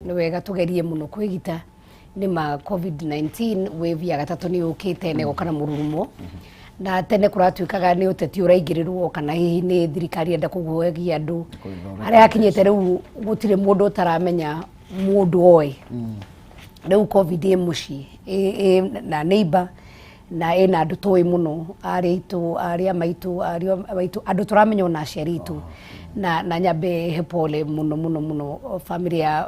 nĩ wega tugerie muno kwĩgita nĩma COVID-19 wave ya gatatũ nĩ yũkĩte na ĩgoka na mũrurumo na tene kũratuĩkaga nĩ ũteti ũraingĩrĩrwo kana hihi nĩ thirikari enda kũguoyagia andũ harĩa hakinyĩte rĩu gũtirĩ mũndũ ũtaramenya mũndũ oĩ rĩu COVID ĩ mũciĩ na neighbor na ĩna andũ tũĩ mũno arĩa maitũ andũ tũramenya ona aciari itũ na nyambe he pole muno family ya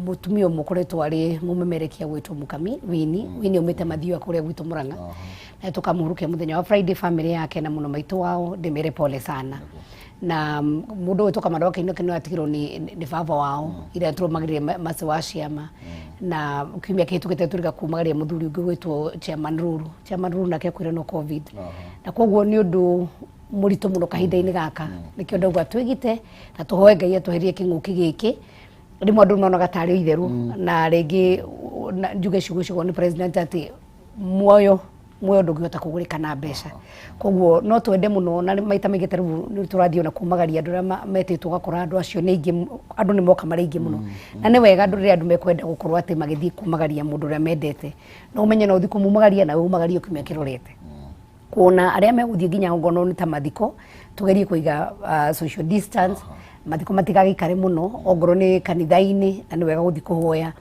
mutumia mũkoretwo arĩ mũmemerekia gwĩtwo Mũkami Wini umĩte Mathioya kũrĩa gwitũ Mũrang'a na tukamũhurukia mũthenya wa Friday family yake na mũno maitũ wao ndĩmere pole sana na mũndũ wĩtwo Kamando Kĩino atigirwo nĩ baba wao ira tũrũmagĩrĩre mace wa ciama na kiumia kĩhĩtũkĩte tũrĩga kumagaria mũthuri ũngĩ gwĩtwo Chairman Ruru nake akwĩrwo no COVID na koguo nĩ ũndũ mũritũ mũno kahinda-inĩ gaka nĩkĩo ndauga twĩgite na tũhoe Ngai atweherie kĩng'ũki gĩkĩ rĩmwe andũ monaga tarĩ itherũ na rĩngĩ njuge ciugo nĩ president atĩ muoyo ndũngĩhota kũgũrĩka na mbeca koguo no twende mũno na maita maingĩ rĩu nĩ tũrathiĩ ona kumagaria andũ arĩa metĩtwo gakora andũ acio nĩ aingĩ andũ nĩ moka marĩ aingĩ mũno na nĩ wega andũ rĩrĩa andũ mekwenda gũkorwo atĩ magĩthiĩ kumagaria mũndũ ũrĩa mendete no ũmenye no ũthiĩ kũmumagaria na umagario kiumia kĩrorete kuona arĩa megũthiĩ nginya ngono nĩ ta mathiko tugerie kũiga social distance mathiko matigagĩikare mũno ongorwo nĩ kanitha-inĩ na nĩ wega gũthiĩ kũhoya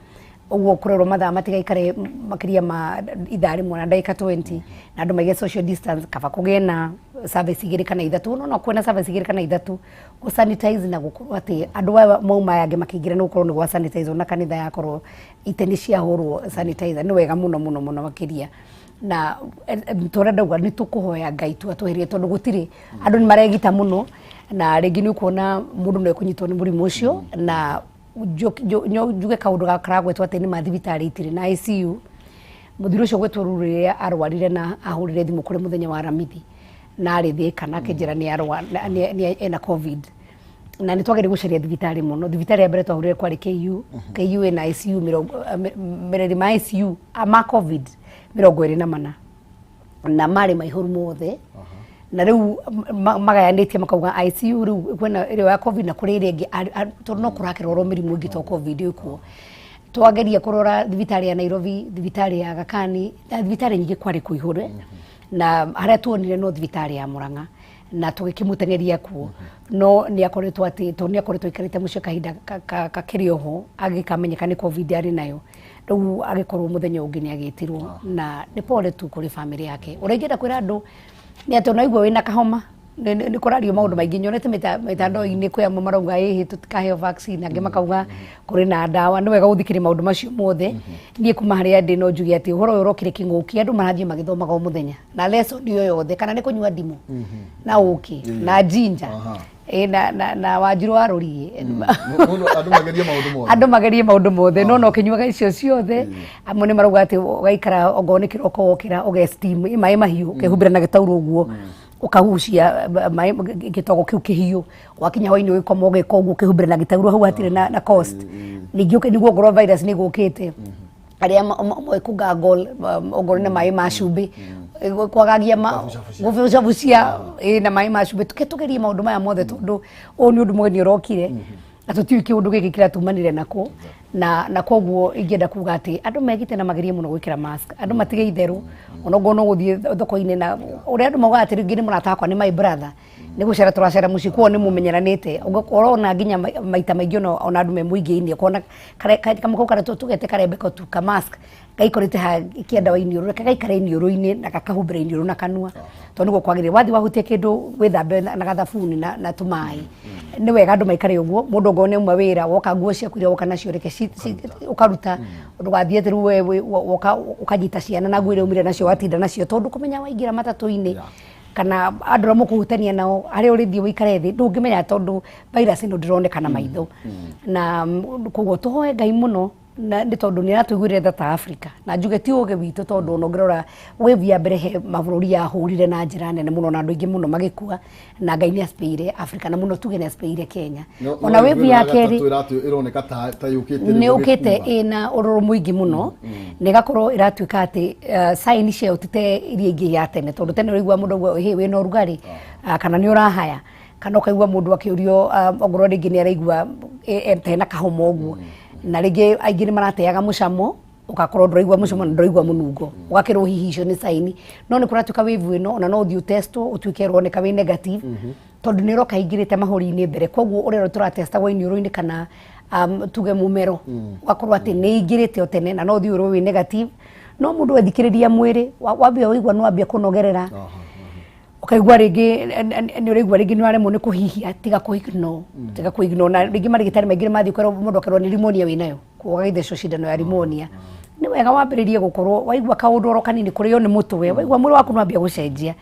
ũguo kũrerwo mathaa matigaikare makĩria ma ithaa rĩmwe na ndagĩka 20 na andũ maige social distance kaba kũgĩe na service igĩrĩ kana ithatũ no kwĩna service igĩrĩ kana ithatũ gũ sanitize na gũkorwo atĩ andũ aya mauma yangĩ makĩingĩra nĩ gũkorwo nĩ gwa sanitize na kanitha yakorwo ite nĩ ciahũrwo sanitizer nĩ wega mũno makĩria na tũrĩa ndauga nĩ tũkũhoya Ngai tu atweherie tondũ gũtirĩ andũ nĩ maregita mũno na rĩngĩ nĩ ũkuona mũndũ no ekũnyitwo nĩ mũrimũ ũcio na njuge kaũndũ gakaragwetwo atĩ nĩ mathibitarĩ itirĩ na ICU mũthuri ũcio gwetwo Rũrĩrĩ arwarire na ahũrire thimũ kũrĩ mũthenya wa Aramithi na arĩ thĩka na akĩnjĩra nĩ ena COVID na nĩ twagĩrĩire gũcaria thibitarĩ mũno thibitarĩ ya mbere twahũrire kwarĩ KAYU ĩna ICU mereri ma ICU ma COVID 24 na marĩ maihũru mothe na rĩu magayanĩtie makauga ICU rĩu kwĩna ĩrĩa ya COVID na kũrĩ ĩrĩa ĩngĩ tondũ no kũrakĩrorwo mĩrimũ ĩngĩ to COVID ĩkuo twageria kũrora thibitarĩ ya Nairobi thibitarĩ ya Gakani thibitarĩ nyingĩ kwarĩ kũihũre na harĩa tuonire no thibitarĩ ya Mũrang'a na tũgĩkĩmũtengeria kuo no nĩ akoretwo atĩ tondũ nĩ akoretwo ikarĩte mũciĩ kahinda kakĩrĩ oho agĩkamenyeka nĩ COVID arĩ nayo rĩu agĩkorwo mũthenya ũngĩ nĩ agĩtirwo na nĩ pole tu kũrĩ family yake ũrĩngĩenda kwĩra andũ nĩ atĩ onaigua wĩna kahoma nĩ kũrario maũndũ maingĩ nyonete mitandao-inĩ kwĩ amwe marauga ĩhĩ tũtikaheo vaccine angĩ makauga kũrĩ na ndawa nĩ wega gũthikĩrĩria maũndũ macio mothe niĩ kuma harĩa ndĩ no njuge atĩ ũhoro ũyũ ũrokire kĩng'ũki andũ marathiĩ magĩthomaga o mũthenya na lesson yo yothe kana nĩ kũnyua ndimũ na ũkĩ na ginger na Wanjiru wa Rũriĩ andũ magerie maũndũ mothe no ũkĩnyuaga icio ciothe amwe nĩ marauga atĩ ũgaikara ongorwo nĩ kĩroko wokĩra ũge steam maĩ mahiũ ũkehumbĩra na gĩtauro ũguo ũkahucia gĩtogo kĩu kĩhiũ wakinya hwainĩ ũgĩkoma ũgeka ũguo ũkĩhumbĩra na gĩtauro hau hatirĩ na cost ningĩ niguo ngorwo virus nĩ gũkĩte arĩa mekũgargle ongorwo nĩ maĩ ma cumbĩ kwagagia gũbucabucia na maĩ ma cumbĩ tũgerie maũndũ maya mothe tondũ ũyũ nĩ ũndũ mũgeni ũrokire na tũtiũĩ kĩũndũ gĩkĩ kĩratumanire nako na koguo ingĩenda kuga atĩ andũ megite na magerie mũno gwĩkĩra mask andũ matige itherũ onogo no gũthiĩ thoko-inĩ na ũrĩa andũ maugaga atĩ rĩngĩ nĩ mũrata wakwa nĩ my brother nĩ gũcera tũracera mũciĩ kuo nĩ mũmenyeranĩte ũgakorwo ona nginya maita maingĩ ona andũ me mũingĩ-inĩ ũkona kamũkau karĩa tũgete karembeko tu ka mask gaikorete ha kĩenda wa iniũrũ reke gaikare iniũrũ-inĩ na gakahumbĩra iniũrũ na kanua tondũ nĩguo kwagĩrĩire wathiĩ wahutia kĩndũ wĩthambe na gathabuni na tũmaĩ nĩ wega andũ maikare ũguo mũndũ ongorwo nĩ auma wĩra woka nguo ciaku iria woka nacio reke ũkaruta ndũgathiĩ atĩ rĩu woka ũkanyita ciana na nguo iria umire nacio watinda nacio tondũ kũmenya waingĩra matatũ-inĩ kana andũ arĩa mũkũhutania nao harĩa ũrĩthiĩ ũikare thĩ ndũngĩmenya tondũ virus ĩno ndĩronekana maitho na koguo tũhoe Ngai mũno na nĩ tondũ nĩ aratũiguĩre tha ta Africa na njuge ti ũgĩ witũ tondũ ona ũngĩrora wave ya mbere he mabũrũri yahũrire na njĩra nene mũno na andũ aingĩ mũno magĩkua na Ngai nĩ acipeire Africa na mũno tuge nĩ acipeire Kenya ona wave ya kerĩ nĩ ũkĩte ĩna ũrũrũ mũingĩ mũno na ĩgakorwo ĩratuĩka atĩ sign ciayo ti ta iria ingĩ ya tene tondũ tene ũraigua mũndũ auga hĩ wĩna ũrugarĩ kana nĩ ũrahaya kana ũkaigua mũndũ akĩũrio ongorwo rĩngĩ nĩ araigua ena kahoma ũguo na rĩngĩ aingĩ nĩ marateaga mũcamo ugakorwo ndũraigua mũcamo na ndũraigua mũnungo ũgakĩrwo hihi icio nĩ saini no nĩ kũratuĩka wave ĩno ona no ũthiĩ testwo ũtuĩke ũroneka wĩ negative tondũ nĩ ũroka ingĩrĩte mahũri-inĩ mbere koguo ũrĩa tũratestagwo iniũrũ-inĩ kana tuge mũmero ũgakorwo atĩ nĩ ingĩrĩte o tene na no ũthiĩ ũrwo wĩ negative no mũndũ athikĩrĩria mwĩrĩ wambia ũigua no wambia kũnogerera ukaigua rĩngĩ nĩ ũraigua rĩngĩ nĩ waremwo nĩ kũhihia tiga kũignore na rĩngĩ marigitari maingĩ mathiĩ kwĩrwo mũndũ akerwo nĩ pneumonia wĩnayo ũgagĩthecwo cindano ya pneumonia nĩ wega wambĩrĩrie gũkorwo waigua kaũndũ oro kanini kũrĩo nĩ mũtwe waigua mwĩrĩ waku nĩwambia gũcenjia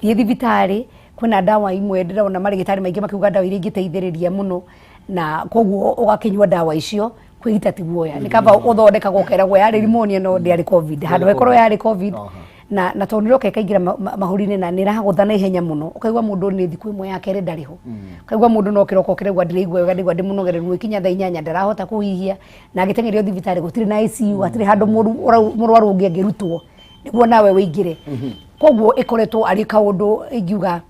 thiĩ thibitarĩ kwĩna ndawa imwe ndĩrona marigitari maingĩ makiuga ndawa iria ingĩteithĩrĩria mũno na koguo ũgakĩnyua ndawa icio kwĩgita ti guoya nĩ kaba ũthondekagwo ũkeragwo yarĩ pneumonia no ndĩarĩ covid handũ ĩkorwo yarĩ covid na tondũ nĩ roka ĩkaingĩra mahũri-inĩ na nĩ ĩragũtha na ihenya mũno ũkaigua mũndũ nĩ thikũ ĩmwe ya kerĩ ndarĩ ho ũkaigua mũndũ no kĩroko kĩraigua ndĩraigua wega ndĩraigua ndĩmũnogereru ikinya thaa 8 ndarahota kũhihia na agĩteng'erio thibitarĩ gũtirĩ na ICU hatirĩ handũ mũrwaru ũngĩ angĩrutwo nĩguo nawe wĩingĩre koguo ĩkoretwo arĩ kaũndũ ingiuga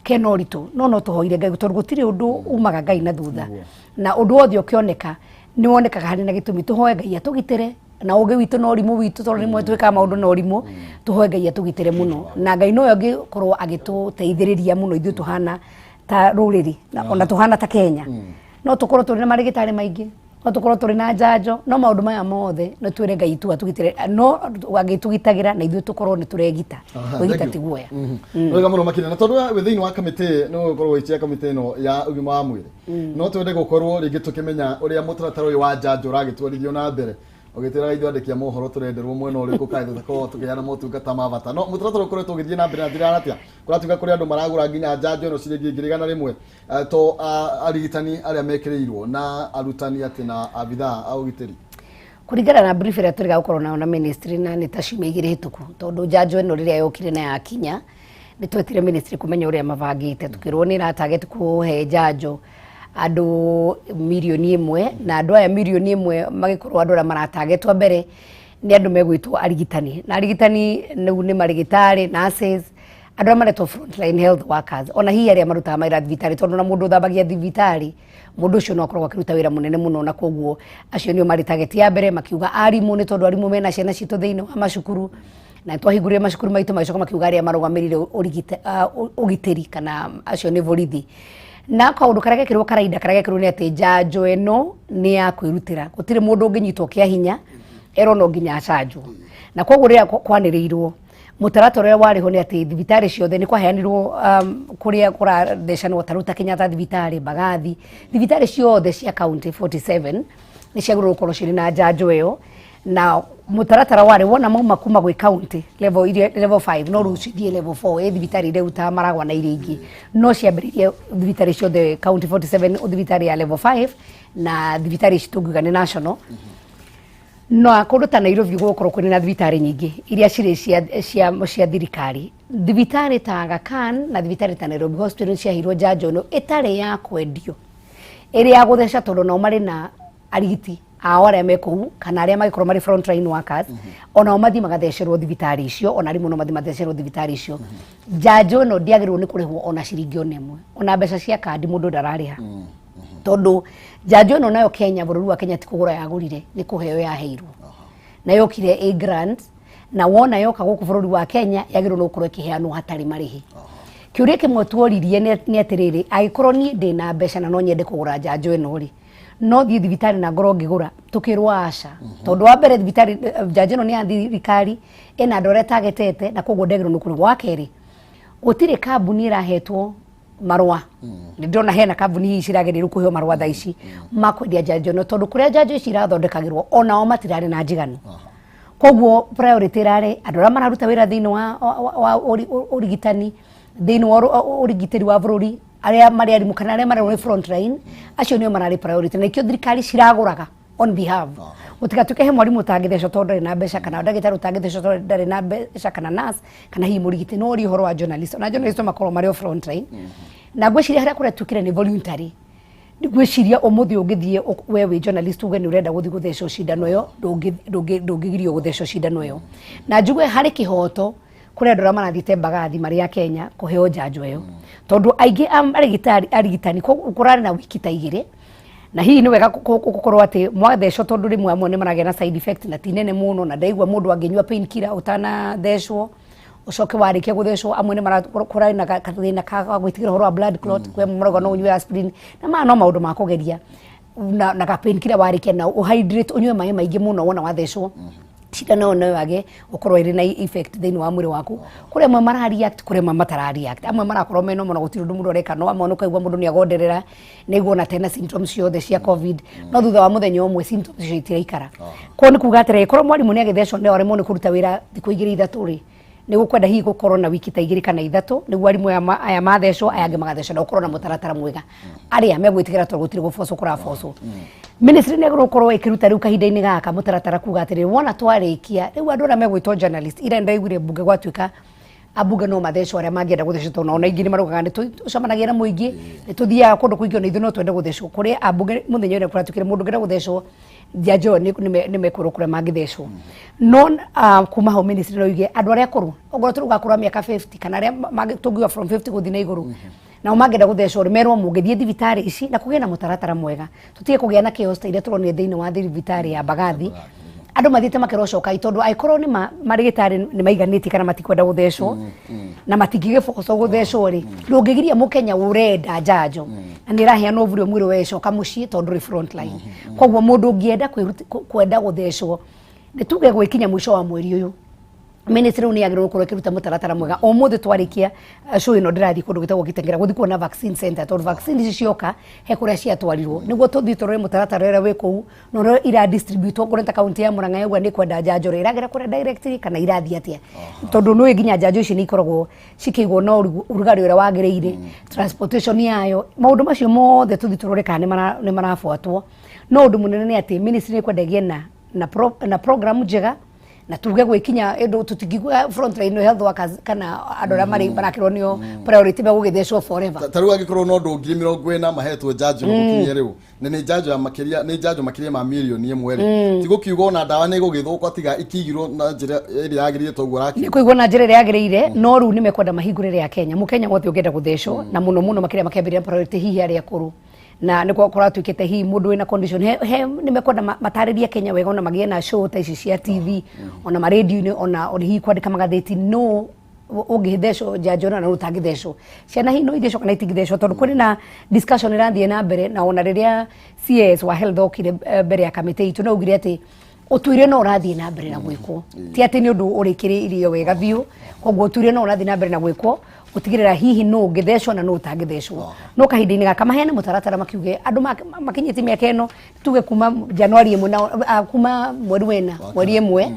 kena ũritũ no tũhoire Ngai tondũ gũtirĩ ũndũ umaga Ngai na thutha na ũndũ wothe ũkĩoneka nĩ wonekaga harĩ na gĩtũmi tũhoe Ngai atũgitĩre na ũngĩ witũ na ũrimũ witũ tondũ nĩmwe twĩkaga maũndũ na ũrimũ tũhoe Ngai atũgitĩre mũno na Ngai noyo angĩkorwo agĩtũteithĩrĩria mũno ithuĩ tũhana ta rũrĩrĩ ona tũhana ta Kenya no tũkorwo tũrĩ na marigitari maingĩ no tũkorwo tũrĩ na njanjo no maũndũ maya mothe no twĩre Ngai tu atũgitĩre no agĩtũgitagĩra na ithuĩ tũkorwo nĩ tũregita kwĩgita ti guoya wega mũno makĩria na tondũ wĩ thĩinĩ wa kamĩtĩ no ũkorwo wĩtia kamĩtĩ ĩno ya ũgima wa mwĩrĩ no twende gũkorwo rĩngĩ tũkĩmenya ũrĩa mũtaratara ũyũ wa njanjo ũragĩtwarithio na mbere ũgĩtĩraga ithuĩ andĩki a mohoro tũrenderwo mwena ũrĩkũ kaĩ tũtakorwo tũkĩheana motungata ma bata no mũtaratara ũkoretwo ũgĩthiĩ na mbere na njĩra atĩa kũratuĩka kũrĩ andũ maragũra nginya njanjo ĩno ciringi 100 to arigitani arĩa mekĩrĩirwo na arutani atĩ na abithaa a ũgitĩri kũringana na brief ĩrĩa tũrĩ gũkorwo nayo na ministry na nĩ ta ciumia 2 hĩtũku tondũ njanjo ĩno rĩrĩa yokire na yakinya nĩ twetire ministry kũmenya ũrĩa mabangĩte tukĩrwo nĩ ĩra target kũhe njanjo andũ milioni 1 na andũ aya milioni 1 magĩkorwo andũ arĩa maratagetwo mbere nĩ andũ megwĩtwo arigitani na arigitani nĩ marigitari nurses andũ arĩa maretwo frontline health workers ona hihi arĩa marutaga mawĩra thibitarĩ tondũ na mũndũ ũthambagia thibitarĩ mũndũ ũcio no akorwo akĩruta wĩra mũnene mũno na koguo acio nĩo marĩ target ya mbere makiuga arimũ nĩ tondũ arimũ mena ciana citũ thĩinĩ wa macukuru na twahingũrire macukuru maitũ magicoka makiuga arĩa marũgamĩrĩire ũgitĩri kana acio nĩ borithi na kaũndũ karĩa gekĩrwo karainda karĩa gekĩrwo nĩ atĩ njanjo ĩno nĩ ya kwĩrutĩra gũtirĩ mũndũ ũngĩnyitwo kĩa hinya ero no nginya acanjwo na koguo rĩrĩa kwanĩrĩirwo mũtaratara ũrĩa warĩho nĩ atĩ thibitarĩ ciothe nĩ kwaheanirwo kũrĩa kũrathecanwo ta rĩu ta Kenyatta thibitarĩ Mbagathi thibitarĩ ciothe cia county 47 nĩ ciagĩrĩirwo gũkorwo cirĩ na njanjo ĩyo na mũtaratara warĩ wona mauma kuma gwĩ county level 5 no rĩu cithiĩ level 4 thibitarĩ iria rĩu ta Maragwa na iria ingĩ no ciambĩrĩrie thibitarĩ ciothe county 47 thibitarĩ ya level 5 na thibitarĩ ici tũngiuga nĩ national no kũndũ ta Nairobi gũkorwo kũrĩ na thibitarĩ nyingĩ iria cirĩ cia thirikari thibitarĩ ta Aga Khan na thibitarĩ ta Nairobi hospital ciahirwo njanjo ĩno ĩtarĩ ya kwendio ĩrĩ ya gũtheca tondũ nao marĩ na arigiti ao arĩa me kũu kana arĩa magĩkorwo marĩ frontline workers onao mathiĩ magathecerwo thibitarĩ icio ona arimũ no mathiĩ mathecerwo thibitarĩ icio njanjo ĩno ndiagĩrĩirwo nĩ kũrĩhwo ona ciringi ona ĩmwe ona mbeca cia kandi mũndũ ndararĩha tondũ njanjo ĩno nayo Kenya bũrũri wa Kenya ti kũgũra yagũrire nĩ kũheo yaheirwo na yokire a grant na wona yoka gũkũ bũrũri wa Kenya yagĩrĩirwo nĩ gũkorwo ĩkĩheanwo hatarĩ marĩhi kĩũria kĩmwe tuoririe nĩ atĩrĩrĩ angĩkorwo niĩ ndĩ na mbeca na no nyende kũgũra njanjo ĩno rĩ no thiĩ thibitarĩ na ngorwo ngĩgũra tukĩrwo aca tondũ wa mbere thibitarĩ njanjo ĩno nĩ ya thirikari ĩna andũ arĩa targetete na koguo ndagĩrĩirwo nĩ kũrĩhwo wa kerĩ gũtirĩ kambuni ĩrahetwo marũa nĩ ndĩrona hena kambuni ici ciragĩrĩirwo kũheo marũa thaa ici makwendia njanjo ĩno tondũ kũrĩa njanjo ici irathondekagĩrwo onao matirarĩ na njiganu koguo priority ĩrarĩ andũ arĩa mararuta wĩra thĩinĩ wa ũrigitani thĩinĩ wa ũrigitĩri wa bũrũri arĩa marĩ arimũ kana arĩa marĩ frontline acio nĩo mararĩ priority na ikĩo thirikari ciragũraga on behalf gũtigatuĩke he mwarimũ ũtangĩthecwo tondũ ndarĩ na mbeca kana ndagĩtarĩ ũtangĩthecwo tondũ ndarĩ na mbeca kana nurse kana hihi mũrigiti no ũrĩ ũhoro wa journalist ona journalist makorwo marĩ frontline na ngwĩciria harĩa kũretũkire nĩ voluntary ngwĩciria ũmũthĩ ũngĩthiĩ we wĩ journalist uge nĩ ũrenda gũthiĩ gũthecwo cindano ĩyo ndũngĩgirio gũthecwo cindano ĩyo na njuge harĩ kĩhoto kũrĩ andũ arĩa marathiĩte Mbagathi marĩ ya Kenya kũheo njanjo ĩyo tondũ aingĩ arigitani kũrarĩ na wiki ta 2 na hihi nĩ wega gũkorwo atĩ mwathecwo tondũ rĩmwe amwe nĩ maragĩa na side effect na ti nene mũno na ndaigua mũndũ angĩnyua pain killer ũtanathecwo ucoke warĩkia gũthecwo amwe nĩ marakũra na gathĩna ka gwĩtigĩra ũhoro wa blood clot kwe mũrauga no ũnyue aspirin na maya no maũndũ ma kũgeria na ka pain killer warĩkia na ũhydrate ũnyue maĩ maingĩ mũno wona wathecwo shida no wage ukorwo iri na effect thĩinĩ wa mwĩrĩ waku kũrĩa amwe mara react kũrĩa amwe matara react amwe marakorwo meno mũno gũtirĩ ũndũ mũndũ areka no amwe ũkaigua mũndũ nĩ agonderera nĩguo na tena symptoms ciothe cia covid no thutha wa mũthenya ũmwe symptoms icio itiraikara kwa nĩ kuga atĩrĩrĩ korwo mwarimũ nĩ agĩthecwo nĩ aremwo nĩ kũruta wĩra thikũ 2-3 rĩ nĩ gũkwenda hihi gũkorwo na wiki ta 2 kana 3 nĩguo arimũ aya mathecwo aya angĩ magathecwo na gũkorwo na mũtaratara mwega arĩa megwĩtigĩra tondũ gũtirĩ gũbocwo kũrabocwo ministry nĩ gũkorwo ĩkĩruta rĩu kahinda-inĩ gaka mũtaratara kuga atĩrĩrĩ wona twarĩkia rĩu andũ arĩa megwĩtwo journalist ira ndaiguire mbunge gwatuĩka ambunge no mathecwo arĩa mangĩenda gũthecwo tondũ ona ingĩ nĩ marugaga nĩ tũcemanagia na mũingĩ nĩ tũthiaga kũndũ kũingĩ ona ithuĩ no twende gũthecwo kũrĩa ambunge mũthenya ũrĩa kũratũkire mũndũ ũngĩenda gũthecwo njanjo nĩ mekũrwo kũrĩa mangĩthecwo no kuma ho ministry no yuge andũ arĩa akũrũ okorwo tũrugakũra mĩaka 50 kana arĩa tũngiuga from 50 gũthiĩ na igũrũ nao mangĩenda gũthecwo merwo mũngĩthiĩ thibitarĩ ici na kũgĩa na mũtaratara mwega tũtige kũgĩa na chaos ta iria tũronire thĩinĩ wa thibitarĩ ya Mbagathi andũ mathiĩte makerocoka tondũ angĩkorwo nĩ marĩgĩtarĩ nĩ maiganĩtie kana matikwenda gũthecwo na matingĩgĩbocwo gũthecwo rĩ ndũngĩgiria mũkenya ũrenda njanjo na nĩ ĩraheanwo bũrĩ mwĩrĩ wecoka mũciĩ tondũ rĩ front line koguo mũndũ ũngĩenda kwenda gũthecwo nĩ tuge gwĩkinya mũico wa mweri ũyũ ministry nĩ yagĩrĩirwo gũkorwo ĩkĩruta mũtaratara mwega o mũthĩ twarĩkia show ĩno ndĩrathiĩ kũndũ gĩtagwo Gĩtengera gũthiĩ kuona vaccine center tondũ vaccine ici cioka he kũrĩa ciatwarirwo nĩguo tũthiĩ tũrore mũtaratara ũrĩa wĩ kũu na ũrĩa ira-distribute okorwo ta kaunti ya Murang'a yauga nĩ kwenda njanjo ĩragera kũrĩa directly kana irathiĩ atĩa tondũ nĩ nginya njanjo ici nĩ ikoragwo cikĩigwo na ũrugarĩ ũrĩa wagĩrĩire transportation yayo maũndũ macio mothe tũthiĩ tũrore kana nĩ marabuatwo no ũndũ mũnene nĩ atĩ ministry nĩ kwendagia na program njega na tuge gwĩkinya ĩndũ tũtingĩgua front line health workers kana andũ arĩa marakĩrwo nĩo priority megũgĩthecwo forever ta rĩu angĩkorwo no ndũ 40,000 mahetwo njanjo gũkinyia rĩu nĩ njanjo makĩria ma mirioni 1 rĩ ti gũkiuga na ndawa nĩ gũgĩthũkwo tiga ikigirwo na njĩra ĩrĩa yagĩrĩire toguo rakiuga nĩ kũigwo na njĩra ĩrĩa yagĩrĩire no rĩu nĩ mekwenda mahingũrĩre ya Kenya mũkenya wothe ũngĩenda gũthecwo na mũno makĩria makĩambĩrĩria priority hihi arĩa akũrũ na nĩ kũratuĩkĩte hihi mũndũ wĩna condition nĩ mekwenda matarĩria Kenya wega ona magĩe na show ta ici cia TV ona ma radio-inĩ ona hihi kwandĩka magathĩti no ũngĩthecwo njanjo na ũtangĩthecwo ciana hihi no ithecwo kana itingĩthecwo tondũ kũrĩ na discussion ĩrathiĩ na mbere na ona rĩrĩa CS wa health okire mbere ya kamĩtĩ itũ no augire atĩ ũtuĩria no ũrathiĩ na mbere na gwĩkwo ti atĩ nĩ ũndũ ũrĩkĩrĩirio wega biũ koguo ũtuĩria no ũrathiĩ na mbere na gwĩkwo gũtigĩrĩra hihi no ũngĩthecwo na no ũtangĩthecwo no kahinda-inĩ gaka maheane mũtaratara makiuge andũ makinyĩtie mĩaka ĩno tuge kuma Januari 1 na kuma mweri wena mweri 1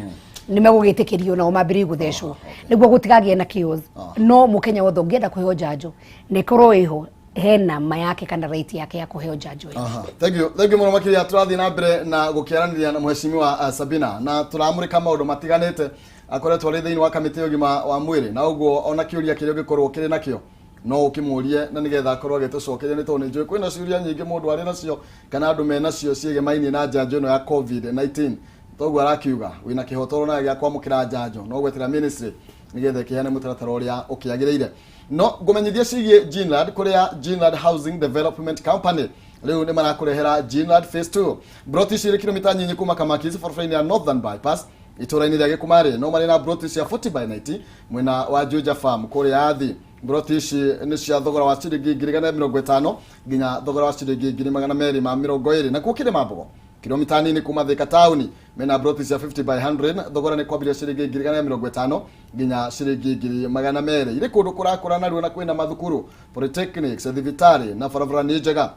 nĩ megũgĩtĩkĩrio nao mambĩrĩrie gũthecwo nĩguo gũtigagĩe na chaos no mũkenya wothe ũngĩenda kũheo njanjo nĩ korwo ĩho hena ma yake kana right yake ya kuheo njanjo ĩyo thank you mũno makĩria tũrathiĩ na mbere na gũkĩaranĩria na mheshimiwa Sabina na tũramũrĩka maũndũ matiganĩte akoretwo arĩ thĩinĩ wa kamĩtĩ ya ũgima wa mwĩrĩ na ũguo ona kĩũria kĩrĩa ũngĩkorwo kĩrĩ nakĩo no ũkĩmũrie na nĩgetha akorwo agĩtũcokeria nĩ tondũ nĩ njũĩ kwĩna ciũria nyingĩ mũndũ arĩ nacio kana andũ mena cio ciĩgemainie na njanjo ĩno ya COVID-19 toguo arakiuga wĩna kĩhotoro na gĩa kwamũkĩra njanjo no gwetera ministry nĩgetha ĩkĩheane mũtaratara ũrĩa ũkĩagĩrĩire no ngũmenyithia ciĩgiĩ Greenland kũrĩa Greenland Housing Development Company rĩu nĩ marakũrehera Greenland Phase 2 broti cirĩ kilomita nyinyi kuma Kamakis barabara-inĩ ya Northern Bypass itũra-inĩ rĩa Gĩkumarĩ no marĩ na broti cia 40/90 mwena wa Juja Farm kũrĩa athi broti ici nĩ cia thogora wa ciringi 150 nginya thogora wa ciringi 220 na kũkĩrĩ mambogo kilomita nini kuma Thika Town mena broti cia 50/100 thogora nĩ kwambĩrĩria ciringi 150 nginya ciringi 200 irĩ kũndũ kũrakũra narua na kwĩna mathukuru polytechnics thibitarĩ na barabara nĩ njega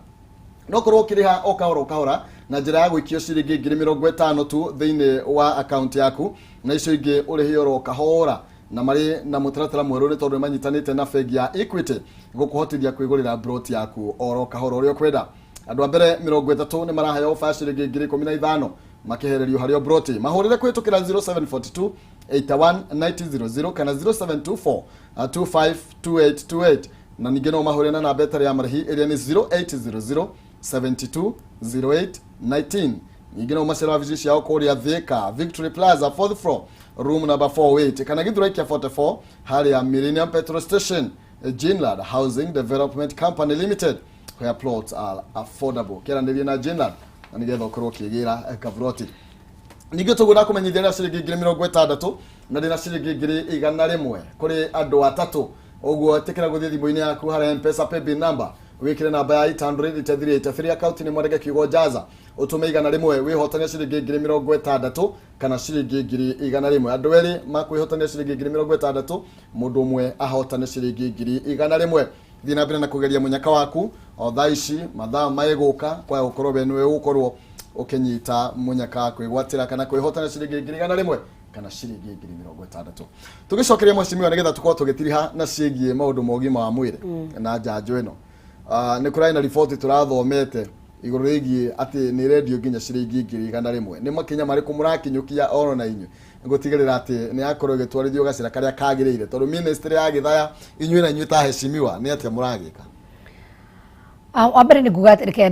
no korwo kĩrĩha o kahora na njĩra ya gwĩkio ciringi 50 tu thĩinĩ wa account yaku na icio ingĩ ũrĩhe oro kahora na marĩ na mũtaratara mwerũ nĩ tondũ manyitanĩte na bengi ya Equity gũkũhotithia kwĩgũrĩra broti yaku oro kahora ũrĩa kwenda andũ a mbere 30 nĩ maraheo ofa ciringi 15,000 makĩhererio harĩ broti mahũrĩre kwĩtũkĩra 0742 819000 kana 0724 252828 na ningĩ no mahũrĩre na namba ya marĩhi ĩrĩa nĩ 0800 720819 ningĩ no macera visit ciao kũrĩa Thika Victory Plaza 4th floor room number 48 kana Githurai 44 harĩa Millennium Petrol Station Greenland Housing Development Company Limited where plots are affordable kiranĩria na Jenad na nigetha ukorwo kigira kabroti ningĩ tũgũra kũmenyithia ciringi 60 na ndĩna ciringi 100 kũrĩ andũ atatũ ũguo tekera gũthie thimũ-inĩ yaku harĩa M-Pesa paybill number wikire namba ya 800 account ni mwandike kiugo jaza utume 100 wihotania ciringi 60 kana ciringi 100 andu eri makwihotania ciringi 60 mundu umwe ahotania ciringi 100 thina mbere na kugeria munyaka waku o thaici mathaa maiguka kwa ukorwo we niwe ukorwo ukinyita munyaka kwigwatira kana kwihotania ciringi 100 kana ciringi 60 tugicokeria mwecimiwa nigetha tukorwo tugitiriha na ciĩgie maundu mogima wa mwiri na njanjo ino nĩ kũrĩ na riboti tũrathomete igũrũ rĩgiĩ atĩ nĩ redio nginya ciringi 100 nĩ makinya marĩkũ mũrakinyũkia oro na inyuĩ ngũtigĩrĩra atĩ nĩ yakorwo ĩgĩtwarithio gacĩra karĩa kagĩrĩire tondũ ministry ya gĩthaya inyuĩ na inyuĩ ta heshimiwa nĩ atĩa mũragĩka wa mbere nĩ nguga atĩ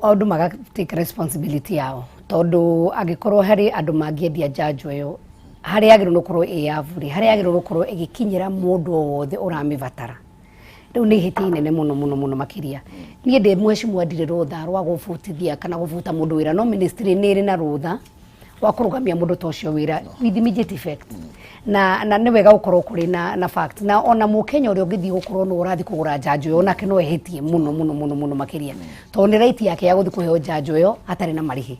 andũ maga take responsibility yao tondũ angĩkorwo harĩ andũ mangĩendia njanjo ĩyo harĩ agĩrĩirwo gũkorwo ĩyavũrĩ harĩ agĩrĩirwo gũkorwo ĩgĩkinyĩra mũndũ o wothe ũramĩbatara riu ni hiti nene muno makiria nie ndi mweshimwa ndire rũtha rwa gũbutithia kana gũbuta mũndũ wĩra no ministry nĩ ĩrĩ na rũtha wa kũrũgamia mũndũ ta ũcio wĩra with immediate effect na nĩ wega gũkorwo kũrĩ na fact na ona mũkenya ũrĩa ũngĩthiĩ gũkorwo no ũrathi kũgũra njanjo ĩyo onake no ehitie muno makiria tondũ nĩ right yake ya gũthi kũheo njanjo ĩyo atarĩ na marĩhi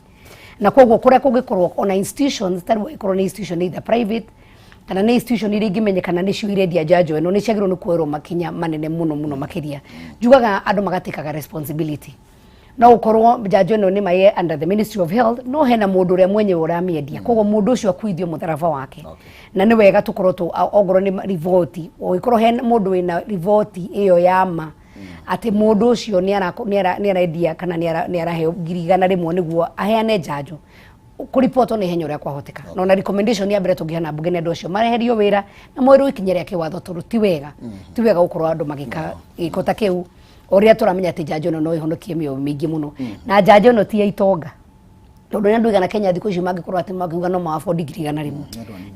na koguo kũrĩa kũngĩkorwo ona institutions tarĩ ikorwo nĩ institution either private kana nĩ institution iria ingĩmenyekana nĩcio irendia njanjo ĩno nĩ ciagĩrĩirwo nĩ kuoerwo makinya manene muno makiria njugaga andũ magatĩkaga responsibility no ũkorwo njanjo ĩno nĩ maye under the Ministry of Health no hena mũndũ ũrĩa mwenyewe ũramĩendia koguo mũndũ ũcio akuithio mũtharaba wake na nĩ wega tũkorwo ongorwo nĩ riboti ũgĩkorwo hena mũndũ wĩna riboti ĩyo ya ma atĩ mũndũ ũcio nĩ arendia kana nĩ araheo 100 nĩguo aheane njanjo kuripoto ni henya uria kwahoteka no na recommendation ya mbere tũngĩhana mbunge nĩ andũ acio mareherio wĩra na mwerũ ikinya rĩa kĩwatho tondũ ti wega gũkorwo andũ magĩka gĩko ta kĩu ũrĩa tũramenya atĩ njanjo ĩno no ĩhonokie mĩoyo mĩingĩ mũno na njanjo ĩno ti ya itonga tondũ nĩ andũ igana Kenya thikũ ici mangĩkorwo atĩ makiuga no ma-afford 100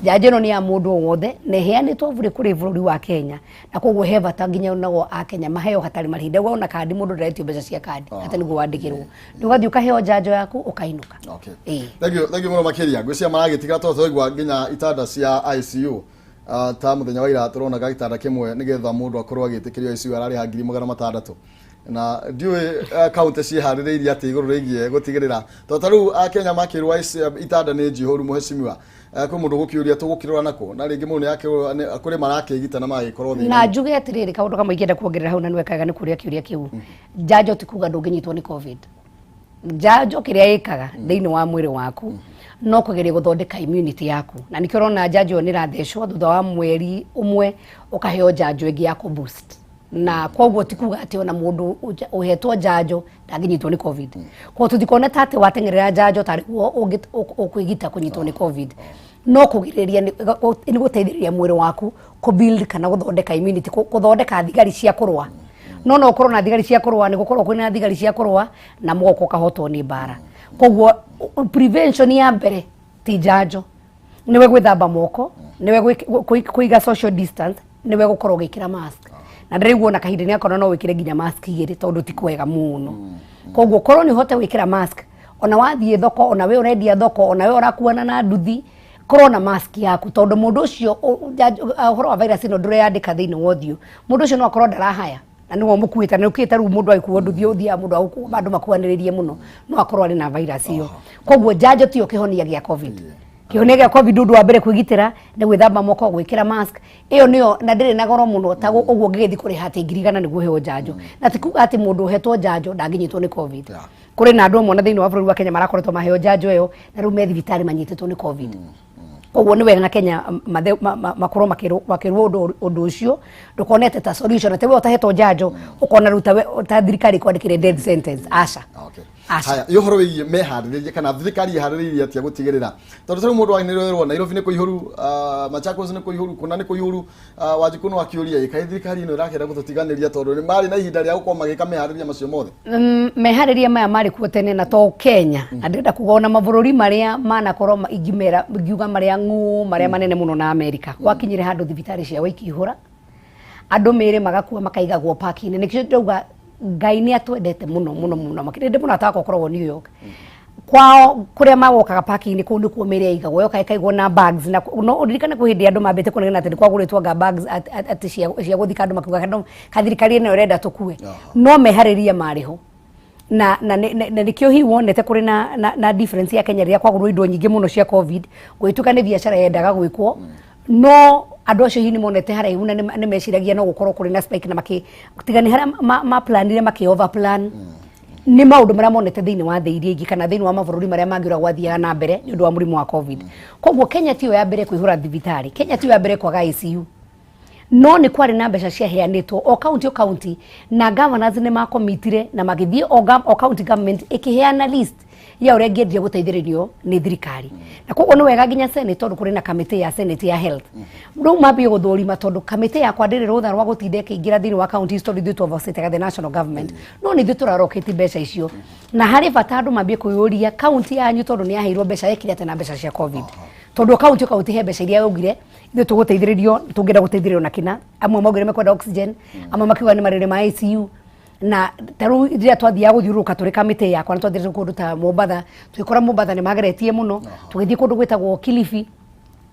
njanjo ĩno nĩ ya mũndũ o wothe na ĩheanĩtwo bũrĩ kũrĩ bũrũri wa Kenya na koguo he bata nginya nagwo a Kenya maheo hatarĩ marĩhi ndegwa ona kandi mũndũ ndaretio mbeca cia kandi hata nĩguo wandĩkĩrwo nĩ ũgathiĩ ũkaheo njanjo yaku ũkainũka thank you mũno makĩria ngwĩciria maragĩtiga twaigua nginya itanda cia ICU ta mũthenya wa ira tũronaga gĩtanda kĩmwe nĩgetha mũndũ akorwo agĩtĩkĩrio ICU ararĩha 600 na ndiũĩ kaunti ciĩharĩrĩirie atĩ igũrũ rĩgiĩ gũtigĩrĩra tondũ rĩu akenya makĩrwo itanda nĩ njihũru mũheshimiwa kwĩ mũndũ gũkĩũria tũgũkĩrora nako na rĩngĩ mũndũ kũrĩ marakĩgita na magĩkorwo thĩna na njuge atĩrĩrĩ kaũndũ kamwe ingĩenda kuongerera hau na nĩwekaga nĩ kũrĩa kĩũria kĩu njanjo ti kuga ndũngĩnyitwo nĩ covid njanjo kĩrĩa ĩkaga thĩinĩ wa mwĩrĩ waku no kũgeria gũthondeka immunity yaku na nĩkĩo ũrona njanjo nĩ ĩrathecwo thutha wa mweri ũmwe ũkaheo njanjo ĩngĩ ya kũboost na koguo ti kuga atĩ ona mũndũ ũhetwo njanjo ndangĩnyitwo nĩ covid koguo tũtikona ta atĩ wateng'erera njanjo tarĩ ũkwĩgita kũnyitwo nĩ covid no kũgirĩrĩria nĩ gũteithĩrĩria mwĩrĩ waku kũbuild kana gũthondeka immunity gũthondeka thigari cia kũrũa no ũkorwo na thigari cia kũrũa nĩ gũkorwo kwĩna na thigari cia kũrũa na mũgoko ũkahotwo nĩ mbara koguo prevention ya mbere ti njanjo nĩwe gwĩthamba moko nĩwe kũiga social distance nĩwe gũkorwo ũgĩkĩra mask na ndĩrĩguo na kahinda nĩ akorwo no wĩkĩre nginya mask 2 tondũ ti kwega mũno koguo korwo nĩ ũhote gwĩkĩra mask ona wathiĩ thoko ona we ũrendia thoko ona we ũrakuana na nduthi korwo na mask yaku tondũ mũndũ ũcio ũhoro wa virus ĩno ndũreyandĩka thĩinĩ wa ũthiũ mũndũ ũcio no akorwo ndarahaya na nĩguo mũkuĩte na ũkĩte rĩu mũndũ agĩkuo nduthi ũthia mũndũ andũ makuanĩrĩrie mũno no akorwo arĩ na virus ĩyo koguo njanjo tiyo kĩhonia gĩa covid kĩhonia gĩa covid ũndũ wa mbere kwĩgitĩra nĩ gwĩthamba moko gwĩkĩra mask ĩyo nĩyo na ndĩrĩ na goro mũno ta ũguo ngĩgĩthi kũrĩha atĩ 100 nĩguo heo njanjo na ti kuga atĩ mũndũ ũhetwo njanjo ndangĩnyitwo nĩ covid kũrĩ na andũ amwe na thĩinĩ wa bũrũri wa Kenya marakoretwo maheo njanjo ĩyo na rĩu me thibitarĩ manyitĩtwo nĩ covid koguo nĩ wega na Kenya makorwo makĩrwo ũndũ ũcio ndũkonete ta solution atĩ we ũtahetwo njanjo ũkona ruta ta thirikari kwandĩkĩre death sentence aca haya ũhoro wĩgiĩ meharĩrĩrie kana thirikari iharĩrĩirie atĩa gũtigĩrĩra tondũ rĩu mũndũ wanĩrĩrwo Nairobi nĩ kũihũru Machakos nĩ kũihũru kuna nĩ kũihũru Wanjikũ no akĩũria kaĩ thirikari ĩno ĩrakĩenda gũtũtiganĩria tondũ nĩ marĩ na ihinda rĩa gũkorwo magĩka meharĩrĩria macio mothe meharĩrĩria maya marĩ kuo tene na to Kenya na ndĩrenda kuga ona mabũrũri marĩa manakorwo ingiuga marĩa marĩa manene mũno na Amerika gwakinyire handũ thibitarĩ ciao ikĩihũra andũ merĩ magakua makaigagwo parking nĩkĩo ndauga Ngai nĩ atwendete mũno makĩria ndĩ mũno ataka gũkorwo New York kwao kuria magokaga parking ni kũu nĩkuo mĩrĩ yaigagwo yoka ĩkaigwo na bags na no ũririkane kwĩ hĩndĩ andũ mambĩte kũnegena atĩ nĩ kwagũrĩtwo nga bags atĩ cia gũthika andũ makiuga andũ kathirikari ĩno ĩrenda tũkue no meharĩria marĩho na nĩkĩo hihi wonete kũrĩ na difference ya Kenya rĩrĩa kwagũrwo indo nyingĩ mũno cia covid gwĩtuka nĩ biacara yendaga gwĩkwo no andũ acio hihi nĩ monete haraihu na nĩ meciragia no gũkorwo kũrĩ na spike na makĩtigani harĩa ma planire makĩ over plan ni maundu maria monete thiini wa thĩ iria ingĩ kana thiini wa mabũrũri maria mangĩra gwathiaga na mbere nĩ ũndũ wa mũrimũ wa covid koguo Kenya tiyo ya mbere kwĩhũra thibitarĩ Kenya tiyo ya mbere kwaga ICU no nĩ kwarĩ na mbeca ciaheanĩtwo o county na governors nĩ makomitire na magĩthiĩ o county government ĩkĩheana list ya ũrĩa ngĩendia gũteithĩrĩrio nĩ thirikari na koguo nĩ wega nginya Senate tondũ kũrĩ na committee ya Senate ya health rĩu mambie gũthũrima tondũ committee yakwa ndĩrĩ rũtha rwa gũtinda ĩkĩingĩra thĩinĩ wa counties tondũ ithuĩ twavocetaga the national government no nĩ ithuĩ tũraroketi mbeca icio na harĩ bata andũ mambie kwĩyũria county yanyu tondũ nĩ yaheirwo mbeca yekire atĩ na mbeca cia covid tondũ county he mbeca iria yaugire ithuĩ tũgũteithĩrĩrio tũngĩenda gũteithĩrĩrio na kina amwe maugire mekwenda oxygen amwe makiuga nĩ marĩrĩ ma ICU na taru iria twathiaga guthiuruka turi kamite yakwa na twathire kundu ta Mombatha twikora Mombatha ni mageretie muno tugithie kundu gwetagwo Kilifi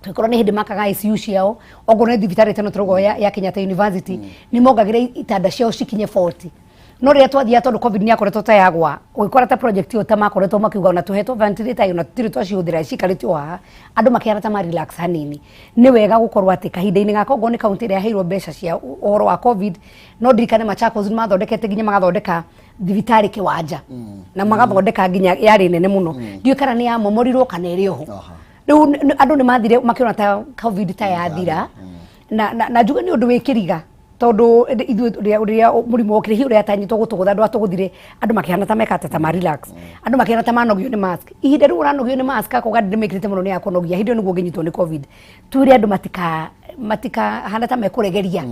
twikora ni hindi makaga ICU ciao ogo ne thibitari tano turogo ya Kenyatta University ni mogagire itanda ciao cikinye 40 no ria twathia tondu covid ni akoretwo ta yagwa gwikora ta project yo ta makoretwo makiuga na tuhetwo ventilator na tiri twacihũthĩra cikaritwo haha andu makiara ta ma relax hanini ni wega gukorwo ati kahinda-inĩ gaka ogo ni kaunti ria heirwo mbeca cia uhoro wa covid no ndirikane Machakos mathondekete nginya magathondeka thibitari kiwanja na magathondeka nginya yari nene muno ndiũ kana ni ya momorirwo kana ĩrĩ oho rĩu andu ni mathire makiona ta covid ta yathira na njuga ni undu wikiriga tondu ria mũrimũ wokire hiũ ria tanyitwo gũtũgũtha andũ atũgũthire andũ makĩhana ta mekate ta ma relax andũ makĩhana ta manogio ni mask ihinda rĩu ũranogio ni mask akoga ndĩmĩkĩrĩte mũno nĩ yakũnogia hĩndĩ ĩyo nĩguo ngĩnyitwo ni covid tuire andũ matikahana ta mekũregeria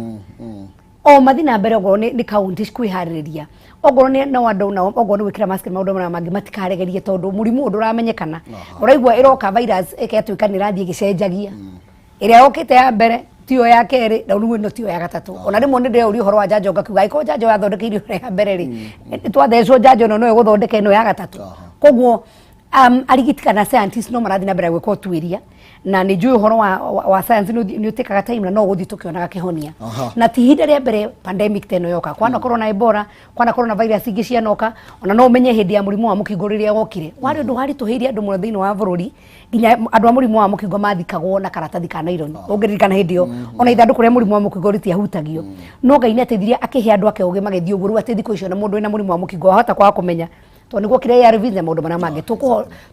o mathina mbere ogo ni counties kwĩharĩrĩria ogo ni no andũ na ogo ni gwĩkĩra mask maũndũ marĩa mangĩ matikaregerie tondu mũrimũ ũndũ ũramenyekana ũraigua ĩroka virus ĩkĩatuĩka nĩ rathiĩ gĩcenjagia ĩrĩa yokĩte ya mbere tiyo ya kerĩ na rĩu ĩno tiyo ya gatatũ ona rĩmwe nĩ ndĩrauria ũhoro wa njanjo ngakiuga ĩko njanjo yathondekeirio ya mbere rĩ twathecwo njanjo ĩno no ĩgũthondeka ĩno ya gatatũ koguo arigiti kana scientists no marathi na mbere gwĩka ũtuĩria na nĩ njũĩ ũhoro wa science nĩ ũtĩkaga time na no gũthiĩ tũkĩonaga kĩhonia na ti ihinda rĩa mbere pandemic teno yoka kwana corona Ebola kwana corona virus ingĩ cianoka ona no ũmenye hĩndĩ ya mũrimũ wa mũkingo rĩrĩa wokire warĩ ũndũ waritũhĩire andũ mũno thĩinĩ wa bũrũri nginya andũ a mũrimũ wa mũkingo mathikagwo na karatathi ka nylon ũngĩririkana hĩndĩ ĩyo ona ithandũkũ rĩa mũrimũ wa mũkingo rĩtiahutagio no Ngai nĩ ateithirie akĩhe andũ ake ũgĩ magĩthiĩ ũguo rĩu atĩ thikũ icio na mũndũ wĩna mũrimũ wa mũkingo wahota kwaga kũmenya to niguo kire ARVs na maundu maria mangi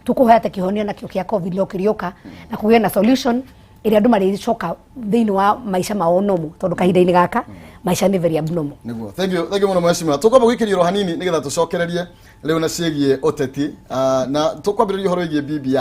tukuhete kihonia nakio kia covid no kirioka na kugĩa na solution ĩrĩa andũ marĩcoka thĩinĩ wa maica mao nomo tondu kahinda-inĩ gaka maica nĩ very abnormal niguo thank you muno mheshimiwa tukwamba gwikĩrio hanini nigetha tucokererie rĩu na ciĩgie ũteti na tukwambĩrĩria ũhoro wĩgie BBI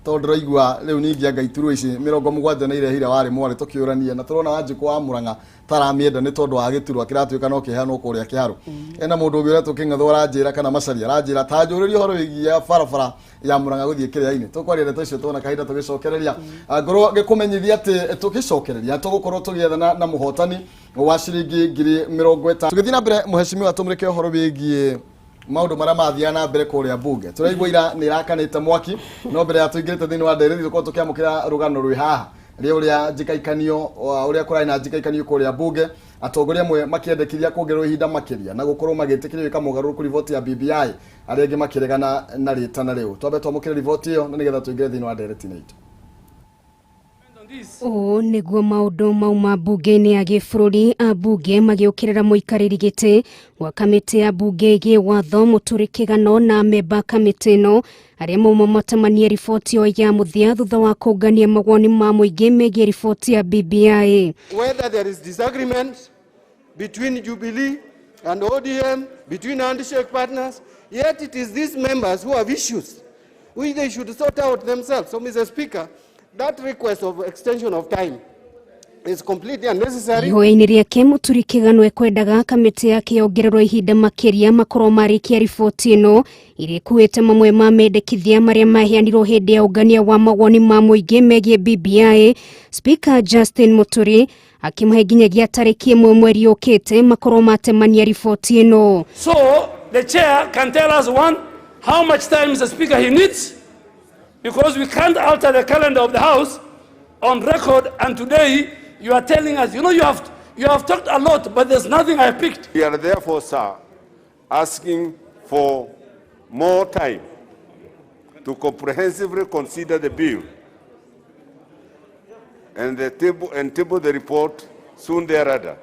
tondu raigua rĩu nĩ ingĩ ngaituru ici 70 na irehire warĩ mwarĩ tukiũrania na turona Wanjikũ wa Mũrang'a taramienda nĩ tondu wa gĩturwa kĩratuĩka no kĩheanwo kũrĩa kĩharo ena mũndũ ũngĩ ũrĩa tũkĩng'ethwo aranjĩra kana Macharia aranjĩra ta njũrĩrie ũhoro wĩgie barabara ya Mũrang'a gũthiĩ kĩrĩa-inĩ tũkwaria ndeto icio tuona kahinda tũgĩcokereria ngorwo ngĩkũmenyithia atĩ tũgĩcokereria tũgũkorwo tũgĩethana na mũhotani wa ciringi 50,000 tũgĩthiĩ na mbere mheshimiwa tumũrĩke ũhoro wĩgie maundu maria mathiaga na mbere kuria Mbunge turaigua ira ni rakanite mwaki no mbere ya tuingirite thiini wa ndĩrĩ tuko tukiamukira rugano rwi haha ri uria njikaikanio uria kurai na njikaikanio kuria Mbunge atongoria amwe makiendekithia kuongererwo ihinda makiria na gukorwo magĩtĩkĩrio ĩka mũgarũrũku riboti ya BBI arĩa angĩ makĩregana na rĩtana rĩu twambe twamũkĩre riboti ĩyo na nĩgetha tuingire thiini wa ndĩrĩ tonight O nĩguo maũndũ mauma mbunge-inĩ ya gĩbũrũri ambunge magĩũkĩrĩra mũikarĩri gĩtĩ wa kamĩtĩ ya mbunge ĩgiĩ watho mũtũrĩ kĩgano na memba kamĩtĩ ĩno arĩa mauma matamanie riboti ĩyo ya mũthia thutha wa kũngania mawoni ma mũingĩ megiĩ riboti ya BBI. Whether there is disagreement between Jubilee and ODM, between handshake partners, yet it is these members who have issues which they should sort out themselves. So Mr. Speaker, that request of extension of time is completely unnecessary. Ihoya-inĩ rĩake Mũturi Kĩgano ekwendaga kamĩtĩ yake yongererwo ihinda makĩria makorwo marĩkia riboti ĩno ĩrĩa ĩkuĩte mamwe ma mendekithia marĩa maheanirwo hĩndĩ ya ũngania wa mawoni ma mũingĩ megiĩ BBI. Speaker Justin Mũturi akĩmahe nginyagia tarĩki 1 mweri ũkĩte makorwo matemania riboti ĩno. So the chair can tell us how much time the speaker he needs, because we can't alter the calendar of the house on record, and today you are telling us, you have talked a lot, but there's nothing I picked. We are therefore, sir, asking for more time to comprehensively consider the bill and table the report soon thereafter.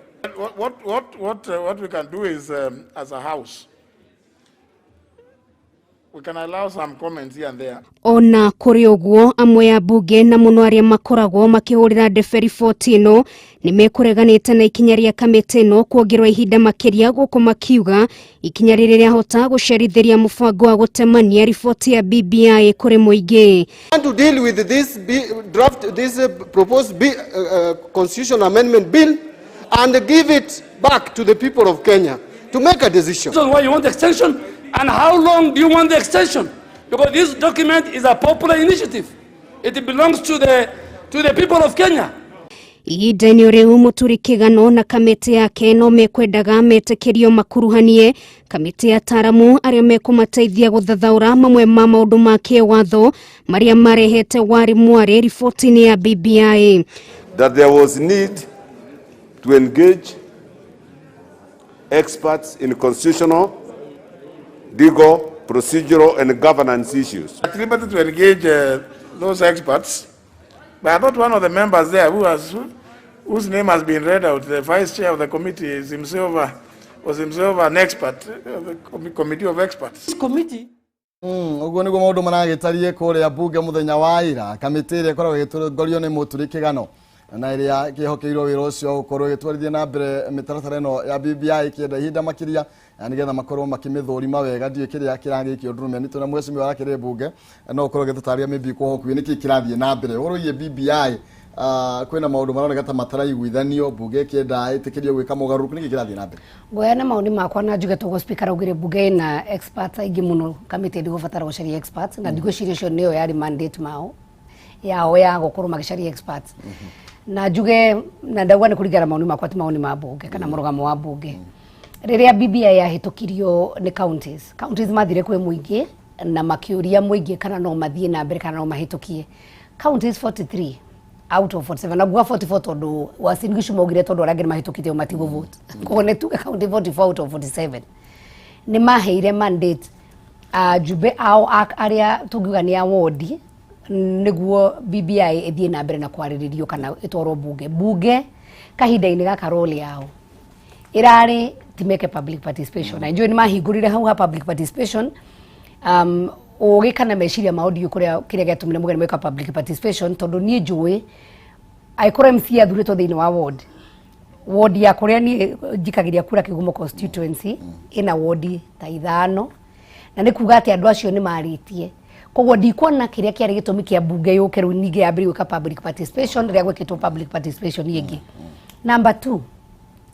What we can do is, as a house, we can allow some comments here and there. Ona kũrĩ ũguo amwe ya mbunge na mũno arĩa makoragwo makĩhũrĩra ndebe riboti ĩno nĩ mekũreganĩte na ikinya rĩa kamĩtĩ ĩno kuongererwo ihinda makĩria, gũkũ makiuga ikinya rĩrĩ rĩahota gũcerithĩria mũbango wa gũtemania riboti ya BBI kũrĩ mũingĩ. To deal with this proposed constitutional amendment bill and give it back to the people of Kenya to make a decision. So why you want the extension? And how long do you want the extension? Because this document is a popular initiative. It belongs to the people of Kenya. Ihinda-inĩ rĩu Mũturi Kĩgano na kamĩtĩ yake no mekwendaga metĩkĩrio makuruhanie kamĩtĩ ya ataaramu arĩa mekũmateithia gũthathaũra mamwe ma maũndũ ma kĩwatho marĩa marehete wari mware riboti-inĩ ya BBI. That there was need to engage experts in constitutional, legal, procedural and governance issues. At liberty to engage those experts, but I thought one of the members there whose name has been read out, the vice chair of the committee, was himself an expert of the committee of experts. This committee. Uguo nĩguo maũndũ maragĩtariĩ kũrĩa mbunge mũthenya wa ira. Kamĩtĩ ĩrĩa ĩkoragwo ĩgĩtongorio nĩ Mũturi Kĩgano na ĩrĩa kĩhokeirwo wĩra ũcio gũkorwo ĩgĩtwarithia na mbere mĩtaratara ĩno ya BBI ĩkĩenda ihinda makĩria nĩgetha makorwo makĩmĩthũrima wega. Ndiũĩ kĩrĩa kĩragĩkio ndũrũme nĩ tũna mwecimiwa wakĩrĩ mbunge no ũkorwo ũgĩtũtaria maybe kwa hakuhĩ nĩkĩ kĩrathiĩ na mbere ũhoro wĩgiĩ BBI. Kwĩna maũndũ maroneka ta mataraiguithanio, mbunge ĩkĩenda ĩtĩkĩrio gwĩka mogarũrũku, nĩkĩ kĩrathiĩ na mbere? Ngoya na maoni makwa na njuge tũgũ speaker augire mbunge na experts aingĩ mũno, kamĩtĩ ndĩgũbatara gũcaria experts na ndigwĩciria ũcio nĩyo yarĩ mandate mao yao ya gũkorwo magĩcaria experts. Na njuge na ndauga nĩ kũringana maoni makwa ti maoni ma mbunge kana mũrũgamo wa mbunge. Rĩrĩa BBI yahĩtũkirio nĩ counties mathire kwĩ mũingĩ na makĩũria mũingĩ kana no mathiĩ na mbere kana no mahĩtũkie. Counties 43 out of 47 na 44 tondũ wasingishu maugire tondũ arĩa angĩ mahĩtũkĩte matigũ vote. Koguo nĩ tuge county 44 out of 47 nĩ maheire mandate jumbe ao arĩa tungiuga nĩ award nĩguo BBI ĩthiĩ na mbere na kwarĩrĩrio kana ĩtwarwo mbunge kahinda-inĩ gaka role yao ĩrarĩ timeke public participation. Na njũĩ nĩ mahingũrire hau ha public participation ũgĩ kana meciria maũndũ kĩrĩa gĩatũmire mũgeni mweka public participation tondũ niĩ njũĩ aikora MC athurĩtwo thĩinĩ wa ward ya kũrĩa niĩ njikagĩria kura Kĩgumo constituency ĩna ward ta 5 na nĩ kuga atĩ andũ acio nĩ marĩtie. Koguo ndikuona kĩrĩa kĩarĩ gĩtũmi kĩa mbunge yũke rĩu ningĩ yambĩrĩrie gwĩka public participation rĩrĩa gwĩkĩtwo public participation ĩngĩ. Number 2,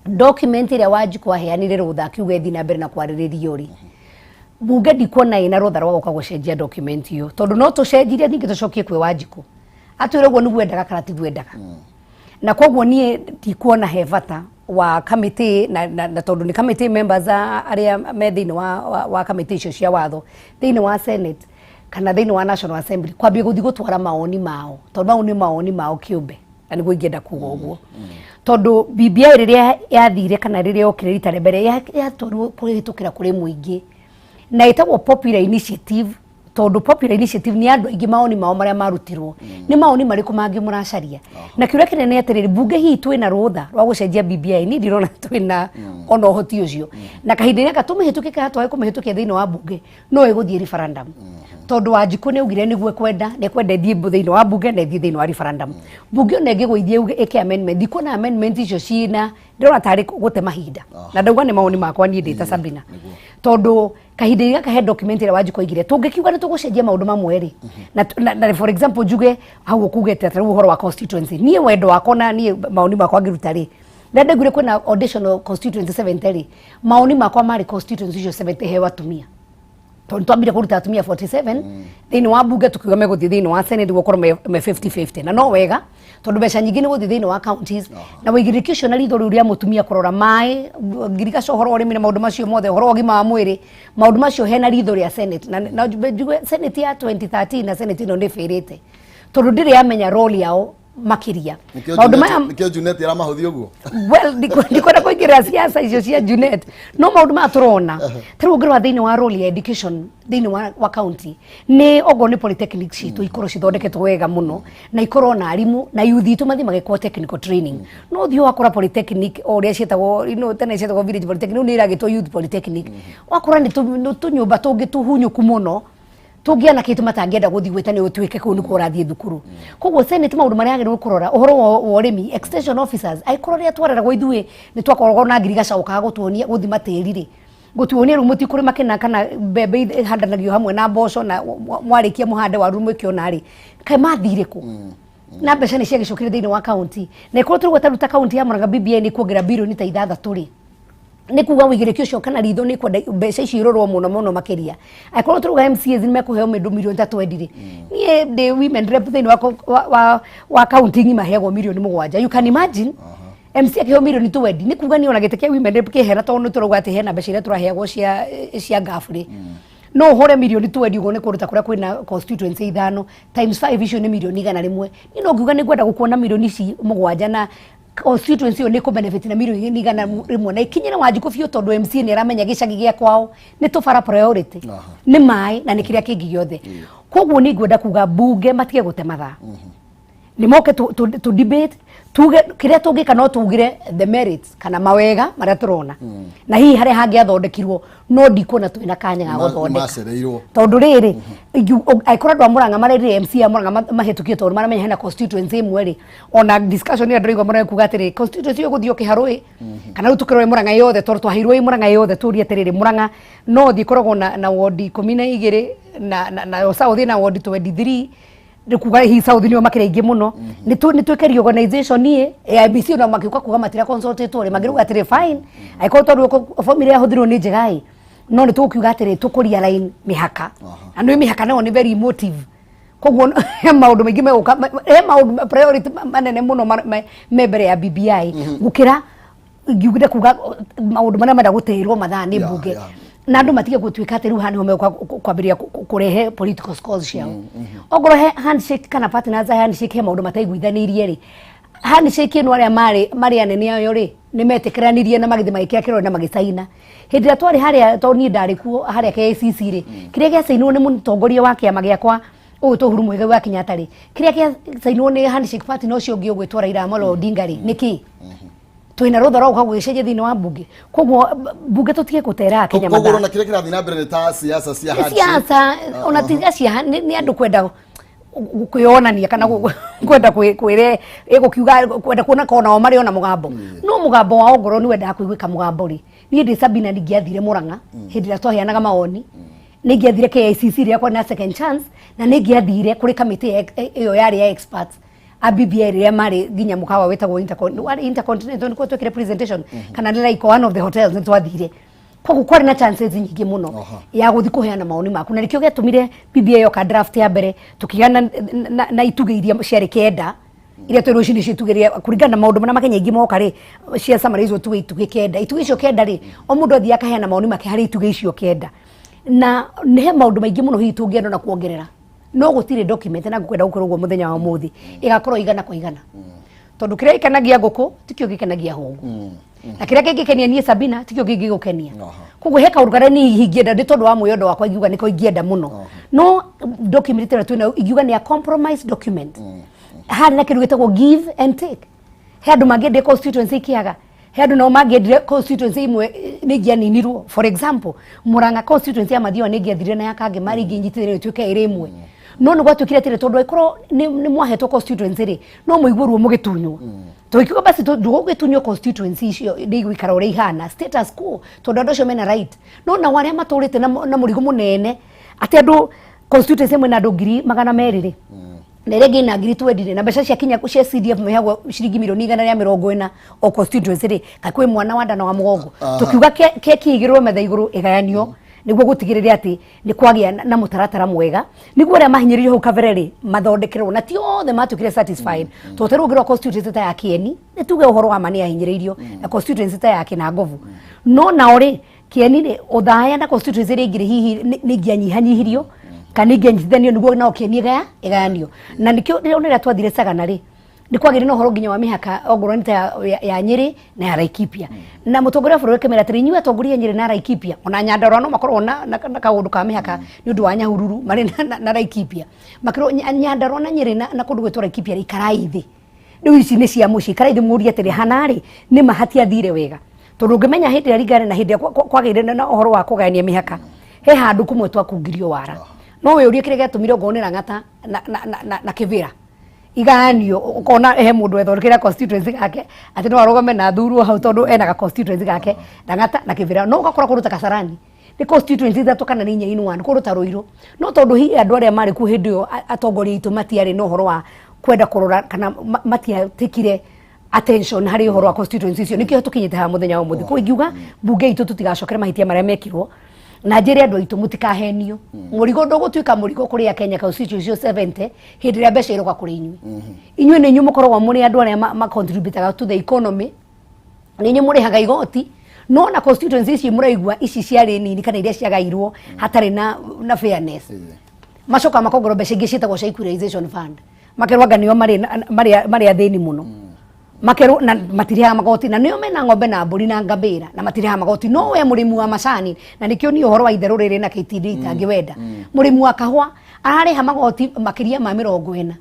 document ĩrĩa Wanjikũ aheanire rũtha akiuga ĩthiĩ na mbere na kwarĩrĩrio rĩ, mbunge ndikuona ĩna rũtha rwa gũka gũcenjia document ĩyo tondũ no tũcenjirie ningĩ tũcokie kwĩ Wanjikũ atwĩre ũguo nĩguo endaga kana tiguo endaga. Na koguo niĩ ndikuona he bata wa kamĩtĩ na tondũ nĩ kamĩtĩ members arĩa me thĩinĩ wa kamĩtĩ icio cia watho thĩinĩ wa Senate kana thĩinĩ wa National Assembly kwambia gũthiĩ gũtwara maoni mao tondũ mau nĩ maoni mao kĩũmbe na nĩguo ingĩenda kuga ũguo. Tondũ BBI rĩrĩa yathire kana rĩrĩa yokire rita rĩa mbere yatwarwo kũhĩtũkĩra kũrĩ mũingĩ na ĩtagwo popular initiative tondũ popular initiative nĩ andũ aingĩ maoni mao marĩa marutirwo nĩ maoni marĩkũ mangĩ mũracaria. Na kĩũria kĩnene atĩrĩrĩ, mbunge hihi twĩna rũtha rwa gũcenjia BBI niĩ ndirona twĩna ona ũhoti ũcio na kahinda-inĩ gaka tũmĩhĩtũkie kana twae kũmĩhĩtũkia thĩinĩ wa mbunge no ĩgũthiĩ referendum tondu Wanjiku nĩ ugire nĩguo kwenda thie thĩinĩ wa bunge na thie thĩinĩ wa referendum bunge ona ĩngĩgũithia ĩke amendment ndikuona amendment icio ciĩna ndĩrona tarĩ gũte mahinda na ndauga nĩ maoni makwa niĩ ndĩ ta Sabina tondu kahinda gaka he document ĩrĩa Wanjiku aigire tũngĩkiuga nĩ tũgũcenjia maũndũ mamwe rĩ na for example njuge hau ũkugĩte atĩ ũhoro wa constituency niĩ wendo wakwa na niĩ maoni makwa ngĩruta rĩ ndenda ngure kwĩna auditional constituency 70 rĩ maoni makwa marĩ constituency icio 70 hewa atumia tondu twambire kuruta atumia 47 thĩinĩ wa bunge tukiuga megũthiĩ thĩinĩ wa senate gũkorwo me 50-50 na no wega tondu mbeca nyingĩ nĩ gũthiĩ thĩinĩ wa counties na wĩigĩrĩki ũcio na ritho rĩu rĩa mũtumia kũrora maĩ ngirigaca ũhoro wa ũrĩmi na maũndũ macio mothe ũhoro wa ũgima wa mwĩrĩ maũndũ macio hena ritho rĩa senate na njuge senate ya 2013 na senate ĩno nĩ ĩbĩrĩte tondu ndĩrĩ yamenya role yao makiria maundu maya nikio Junet yaramahuthia uguo well ndikwenda kuingira siasa icio cia Junet no maundu maya turona tariu ngirwa thĩinĩ wa role ya education thĩinĩ wa county ni ogo ni polytechnic citu ikorwo cithondeketwo wega muno na ikorwo na arimũ na youth itu mathi magekwo technical training no thio wakora polytechnic oria cietagwo tene cietagwo village polytechnic ni iragitwo youth polytechnic wakora ni tunyumba tungi tuhunyuku muno tungiana kitu matangenda guthi gwita ni utuike kuu ni kurathie thukuru koguo senate maundu maria agirwo kurora uhoro wa urimi extension officers aikorora twarera gwa ithuĩ ni twakoragwo na ngirigaca ukaga gutuonia guthi matĩri ri gutuonia ru muti kuri makena kana mbembe handanagio hamwe na mboco na mwarikia muhande wa rumu kiona ri kai mathire ku na mbeca ni ciagicukire thĩinĩ wa county na ikorwo turi gwataruta county ya Murang'a BBI ni kuongerera birioni ta 6 ri ni kuga wĩigĩrĩki ũcio kana ritho ni kwenda mbeca ici irorwo muno makiria aikorwo turuga MCAs ni mekuheo milioni 3 ri nie the women rep thĩinĩ wa county ngima heagwo milioni 7 you can imagine MC akiheo milioni 20 ni kuga ni ona gĩtĩ kĩa women rep kĩhera tondu turuga ati hena mbeca iria turaheagwo cia ngaburi no hore milioni 20 ugo ni kuruta kuria kwina constituency 5 times 5 icio ni milioni 100 ni no ngiuga ni kwenda gukuona milioni ici 7 na constituency ni ko benefit na milioni 100 na ikinyira Wanjiku biũ tondu MC ni aramenya gĩcagi gĩa kwao ni tubara priority ni mai na ni kiria kingi giothe koguo ni ngwenda kuga bunge matige gũte mathaa ni moke to debate tuge kiria tungika no tugire the merits kana mawega maria turona na hihi haria hangi athondekirwo no ndikuona twina kanya ga guthondeka tondu riri aikora ndwa Murang'a mareri MC ya Murang'a mahetukio tondu maramenya hena constituency imwe ri ona discussion ya ndĩraigua Murang'a kuga atiri constituency guthio kiharui kana ru tukirwo Murang'a yothe tondu twahirwo Murang'a yothe turie atiriri Murang'a no thikoragwo na ward 12 na South na ward 23 kuga hi South ni makire ingi muno ni twikeri organization ni ABC na makiuka kuga matira consultator magiruga atire fine aiko tondu family yahuthirwo ni njegai no ni tukiuga atire tukuria line mihaka andu mihaka no ni very emotive koguo maundu maingi meuka maundu priority manene muno membere ya BBI gukira ngiuga kuga maundu maria menda guteirwo mathaa ni bunge na andu matige gutuika ati ru hani home kwambiria kurehe political scores ciao ogoro handshake kana partners handshake he maundu mataiguithanirie ri handshake no aria mari anene ayo ri ni metekeranirie na magithi magikira kirore na magicaina hindi ya twari haria toni ndari ku haria KCC ri kiria gia sainwo ni mutongoria wa kiama giakwa uyu Tuhuru Muigai wa Kenyatta ri kiria gia sainwo ni handshake party no cio ngio gwitwara ira Amolo Odinga ri niki twina rũtha rwa gũka gwĩcenjia thĩinĩ wa bunge koguo bunge tutige gũtera Kenya mathaa koguo ona kĩrĩa kĩrathiĩ na mbere nĩ ta siasa cia handshake siasa ona tiga cia nĩ andũ kwenda kwĩonania kana kwenda kwĩre gũkiuga kwenda kuona konao marĩ ona mũgambo no mũgambo wao ngoro nĩ wendaga kũiguĩka mũgambo rĩ niĩ ndĩ Sabina ningĩathire Murang'a hĩndĩ ĩrĩa twaheanaga maoni ningĩathire KICC rĩa kwa na second chance na ningĩathire kũrĩ kamĩtĩ ĩyo yarĩ ya experts BBI ria mari ginya mukawa wetagwo intercontinental niko twekire presentation kana nira iko one of the hotels nitwathire koguo kwari na chances nyingi muno ya guthi kuheana maoni maku na nikio getumire BBI yo ka draft ya mbere tukigana na ituge iria ciari kenda iria twiru ici nicitugeria kuringana maundu mana makenya ingi moka ri cia summary icio ituge kenda ituge icio kenda ri o mundu athia akaheana maoni make hari ituge icio kenda na he maundu maingi muno hihi tungienda na kuongerera no gutire document na gukwenda gukorwo muthenya wa muthi igakorwo igana kwa igana tondu kiria ikanagia nguku tikio gikanagia hongu na kiria kingikenia nie Sabina tikio gigukenia koguo he kaurugara ni hingienda ndi tondu wa muyondo wakwa igiuga niko ingienda muno no document ĩrĩa twina igiuga ni a compromise document hari na kindu gitagwo give and take he andu mangĩenda constituency kiaga he andu no mangiendire constituency imwe ningianinirwo. For example, Murang'a constituency ya Mathiwa ningiathire na yakange mari nginyitire tuike ire imwe. No ni gwatukire tire tondu ikoro ni mwahetwo constituency ri no muigurwo mugitunywo. Toikiuga basi tugugitunyo constituency icio ndigwikara uri ihana status quo tondu andu acio mena right. No na waria maturite na murigo munene ati andu constituency imwe na andu 200,000 ri na rege na ngiri 20 na mbeca cia kinya cia CDF mehagwo ciringi milioni 140 o constituency ri kakwe mwana wa ndana wa mugongo tukiuga keki igirwo metha iguru igayanio niguo gutigiriria ati ni kwagia na mutaratara mwega niguo ria mahinyiririo hau kabere ri mathondekerwo na ti othe matukire satisfied toteru ngirwo constituency ta ya Kieni ni tuge uhoro wa mani ahinyiririo na constituency ta ya Kinangovu no na ori Kieni ri uthaya na constituency ri ngiri hihi ni ngianyihanyihirio kana ngianyitithanio niguo na Kieni igayanio na nikio rionera twathire Sagana ri ni kwagire no horo nginya wa mihaka ogoro nita ya Nyeri na ya Laikipia na mutongoria bũrũri kemera tiri nyue atongoria Nyeri na Laikipia ona Nyandarua no makorwo na kaundu ka mihaka ni undu wa Nyahururu mari na Laikipia makiro Nyandarua na Nyeri na kundu gwetwo Laikipia ikaraithi riu ici ni cia muci ikaraithi muria tiri hanari ni mahatia thire wega tondu ngimenya hindi ya rigare na hindi kwagire na uhoro wa kugania mihaka he handu kumwe twakungirio wara no we urie kire gatumire ngonera ngata na kivira iganio ukona he mundu ethorikira constituency gake ati no arugame na thuru hau tondu ena ga constituency gake ndangata na kivira no gakora kuruta Kasarani ni constituency thatu kana ni 4-in-1 kuruta Ruiru no tondu hi andu aria mari ku hindio atongoria itu matiari no horo wa kwenda kurora kana matiatikire attention hari horo wa constituency cio nikio tukinyite ha muthenya wa muthi kuingiuga mbunge itu tutigacokere mahitia maria mekirwo na njiri andu aitu mutikahenio murigo ndugutuika murigo kuri ya Kenya constituency 70 hindi ria mbeca iroka kuri inyui inyui ni nyu mukorwo muri andu aria ma contribute to the economy ni nyu muri haga igoti no na constituency ici muraigua ici ciari nini kana iria ciagairwo hatari na fairness macoka makongoro mbeca ingi cietagwo cia equalization fund makerwaga nio mari athini muno makero na matiriha magoti na nio mena ngombe na mburi na ngambira na matiriha magoti no we murimu wa macani na nikio ni uhoro wa itherũ rĩrĩ na KTD itangiwenda murimu wa kahua arariha magoti makiria ma 40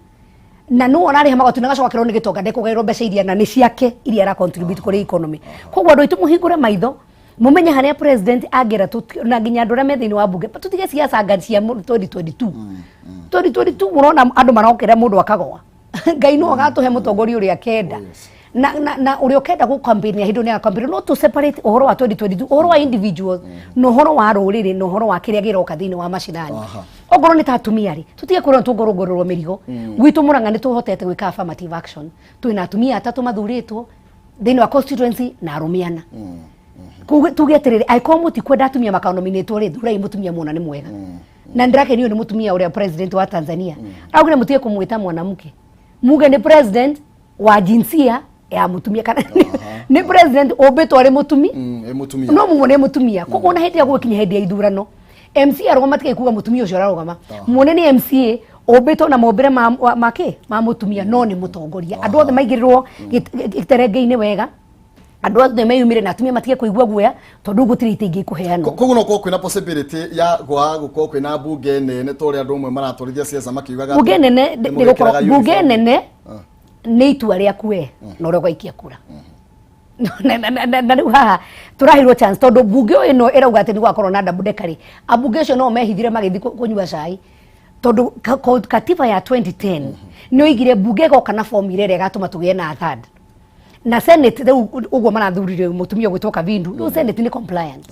na no arariha magoti na gacoka kero ni gitonga ndekugairwo mbeca iria na ni ciake iria ara contribute kuri economy kogwa andu itu muhingure maitho mumenye haria president agera na nginya andu aria methini wa bunge tutige siasa ngari cia 2022 murona andu marokera mundu akagoa ngai no agatuhe mutongoria uria kenda na uria ukenda ku campaign ya hindo ni campaign no to separate uhoro wa 2022 uhoro wa individuals no uhoro wa ruriri no uhoro wa kiria giroka thini wa macinani ogoro ni tatumia ri tutige kurona tungorogororwo mirigo gwitu Murang'a ni tuhotete gwika affirmative action twina atumia atatu mathuritwo thini wa constituency na arumiana tuge atiriri aiko mutikwenda atumia makanominatwo ri thurai mutumia mona ni mwega na ndirake niyo ni mutumia uria president wa Tanzania augire mutige kumwita mwanamke muge ni president wa jinsia ya mutumia kana ni president obeto ari mutumia no muone mutumia koko na hindi ya gwikinya hindi ya ithurano MCA arogama tike kuga mutumia ucio ararogama muone ni MCA obeto na mombere ma mutumia no ni mutongoria andu othe maigirirwo giterenge-ini wega andu othe meyumire na atumia matige kuigua guoya tondu gutiri ite ingi kuheanwo koguo no kwina possibility ya gukorwo kwina bunge nene tore andu mwe maratorithia siasa makiugaga bunge nene ndigukorwo bunge nene ni itua riaku we no ria gwaikia kura na riu haha turahirwo chance tondu bunge ino irauga ati ni gwakorwo na ndabudekari abunge cio no mehithire magithi kunyua cai tondu katiba ya 2010 no igire bunge goka na form ire gatuma tugie na third na senate rĩu ũguo marathurire mutumia gwĩtwo Vindu no senate ni compliant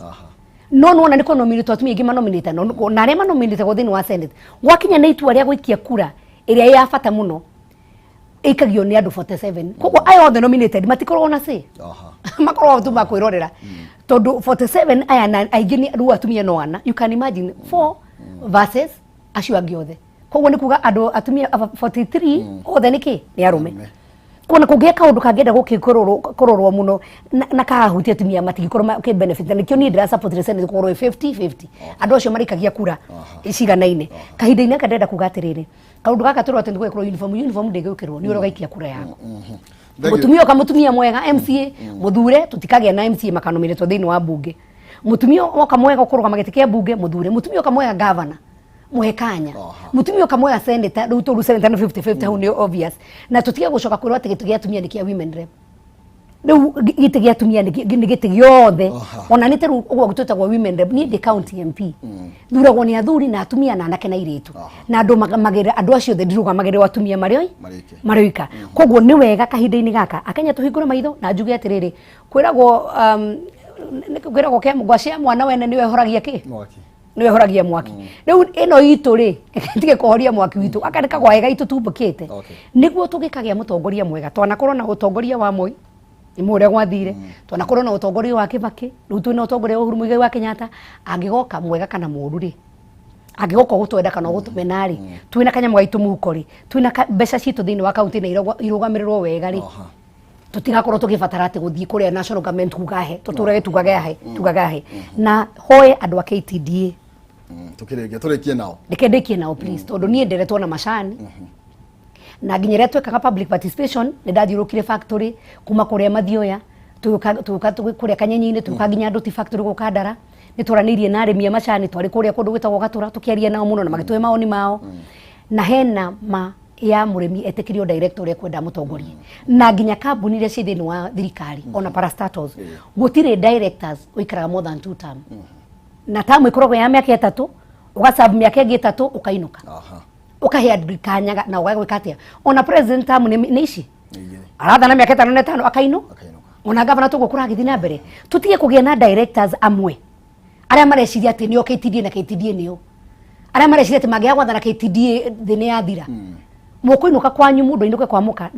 no no na niko nominate atumia ingi manominate no na arĩa manominate go thĩinĩ wa senate gwakinya nĩ itua rĩa gũikia kura ĩrĩa ya bata mũno ikagio ni andu 47 koguo ayo othe nominated matikorwo na say makorwo tu makwirorera tondu 47 aya na aingĩ ni rĩu atumia no ana you can imagine 4 versus acio angĩ othe koguo ni kuga andu atumia 43 othe niki ni arume kona kugia kaundu kangenda gukikororwo muno na kahutia atumia matigikorwo ke benefit na nikio ni ndira support the senate korwo 50-50 andu acio marikagia kura iciganaine kahinda-inĩ kandenda kuga atiriri kaundu gaka turwo ati ndigwikirwo uniform ndingikirwo ni urogaikia kura yako mutumia mwega MCA muthure tutikagia na MCA makanominetwo thĩinĩ wa bunge mutumia oka mwega ukorwo magetikia bunge muthure mutumia oka mwega governor muhekanya mutumia oka mwega senator rĩu senator 50-50 hau ni obvious na tutige gucoka kwirwo ati gitu gia atumia ni kia women rep riu gite gia tumia ni gite giothe ona ni teru ugo gutwetagwo women rep ni the county MP thuragwo ni athuri na atumia na anake na iritu na andu magere andu acio the ndiruga magere atumia marioika koguo ni wega kahinda-ini gaka akenya tuhingure maitho na njuge atiriri kwiragwo kwiragwo ke ngwacia mwana wene niwe horagia ki niwe horagia mwaki riu ino itu ri tige kuhoria mwaki witu akareka kwa wega itu tumbukite niguo tugikagia mutongoria mwega twanakorwo na utongoria wa Moi imure gwathire twanakorwo na utongoria wa Kibaki riu twina utongoria wa Uhuru Muigai wa Kenyatta angigoka mwega kana muru ri angigoka gutwenda kana gutumena ri twina kanya mwaitu muko ri twina mbeca citu thiini wa kaunti na irugamirirwo wega ri tutigakorwo tugibatara ati guthii kuria national government kugahe tuturage tugagahe na hoye andu a KTDA turikie nao ndikendekie nao please tondu nie nderetwo na macani na nginyere twekaga public participation ni ndathiurukire factory kuma kuria mathioya tuka kuria kanyenyini tuka nginya nduti factory gukandara ni turanirie na arimi macani twari kuria kundu gwitagwo Gatura tukiaria nao muno na magitwe maoni mao na hena ma ya murimi etekirio director ya kwenda mutongoria na nginya kambuni iria ci thini wa thirikari ona parastatals gutire directors uikaraga more than 2 term na tamu ikoragwo ya miaka 3 ugasabu miaka 3 ukainuka ukahe kanyaga na ugagwika atia ona president tamu ni ici aratha na miaka 5 na 5 akainu ona gavana tugukura githi na mbere tutige kugia na directors amwe aria mareciria ati nio KTDA na KTDA nio aria mareciria ati magiagwatha na KTDA thini ya thira mukuinuka kwanyu mundu inuke kwamuka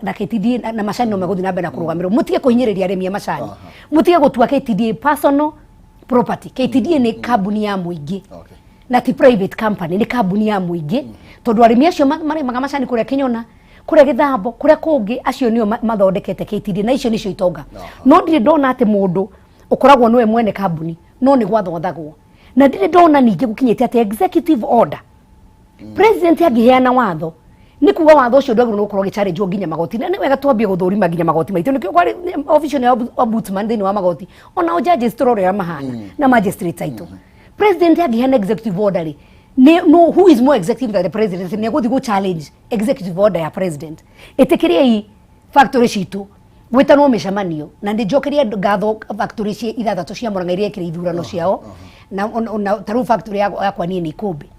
na KTDA na macani no meguthi na mbere na kurugamirwo mutige kuhinyiriria arimi macani mutige gutua KTDA personal property KTDA ni kambuni ya muingi na ti private company ni kambuni ya muingi tondu arimi acio maremaga macani kuria Kinyona kuria Githambo kuria kungi acio nio mathondekete KTDA na icio nicio itonga no ndire ndona ati mundu ukoragwo niwe mwene kambuni no ni gwathothagwo na ndire ndona ningi gukinyite ati executive order president agiheana watho ni kuga watho ucio ndagwo no ukorwo gichallenge nginya magoti na ni wega twambie guthurima nginya magoti maitu nikio kwari official ya ombudsman thini wa magoti ona o judges turore ya mahana na magistrate aitu president agiheana executive order ri no who is more executive than the president ni guthi go challenge executive order ya president etekiria hii factory citu gwitanwo micemanio na ndijokeria ngatho factory cia ithathatu cia Murang'a iria ikiri ithurano ciao na taru factory yakwa nie ni Ikumbi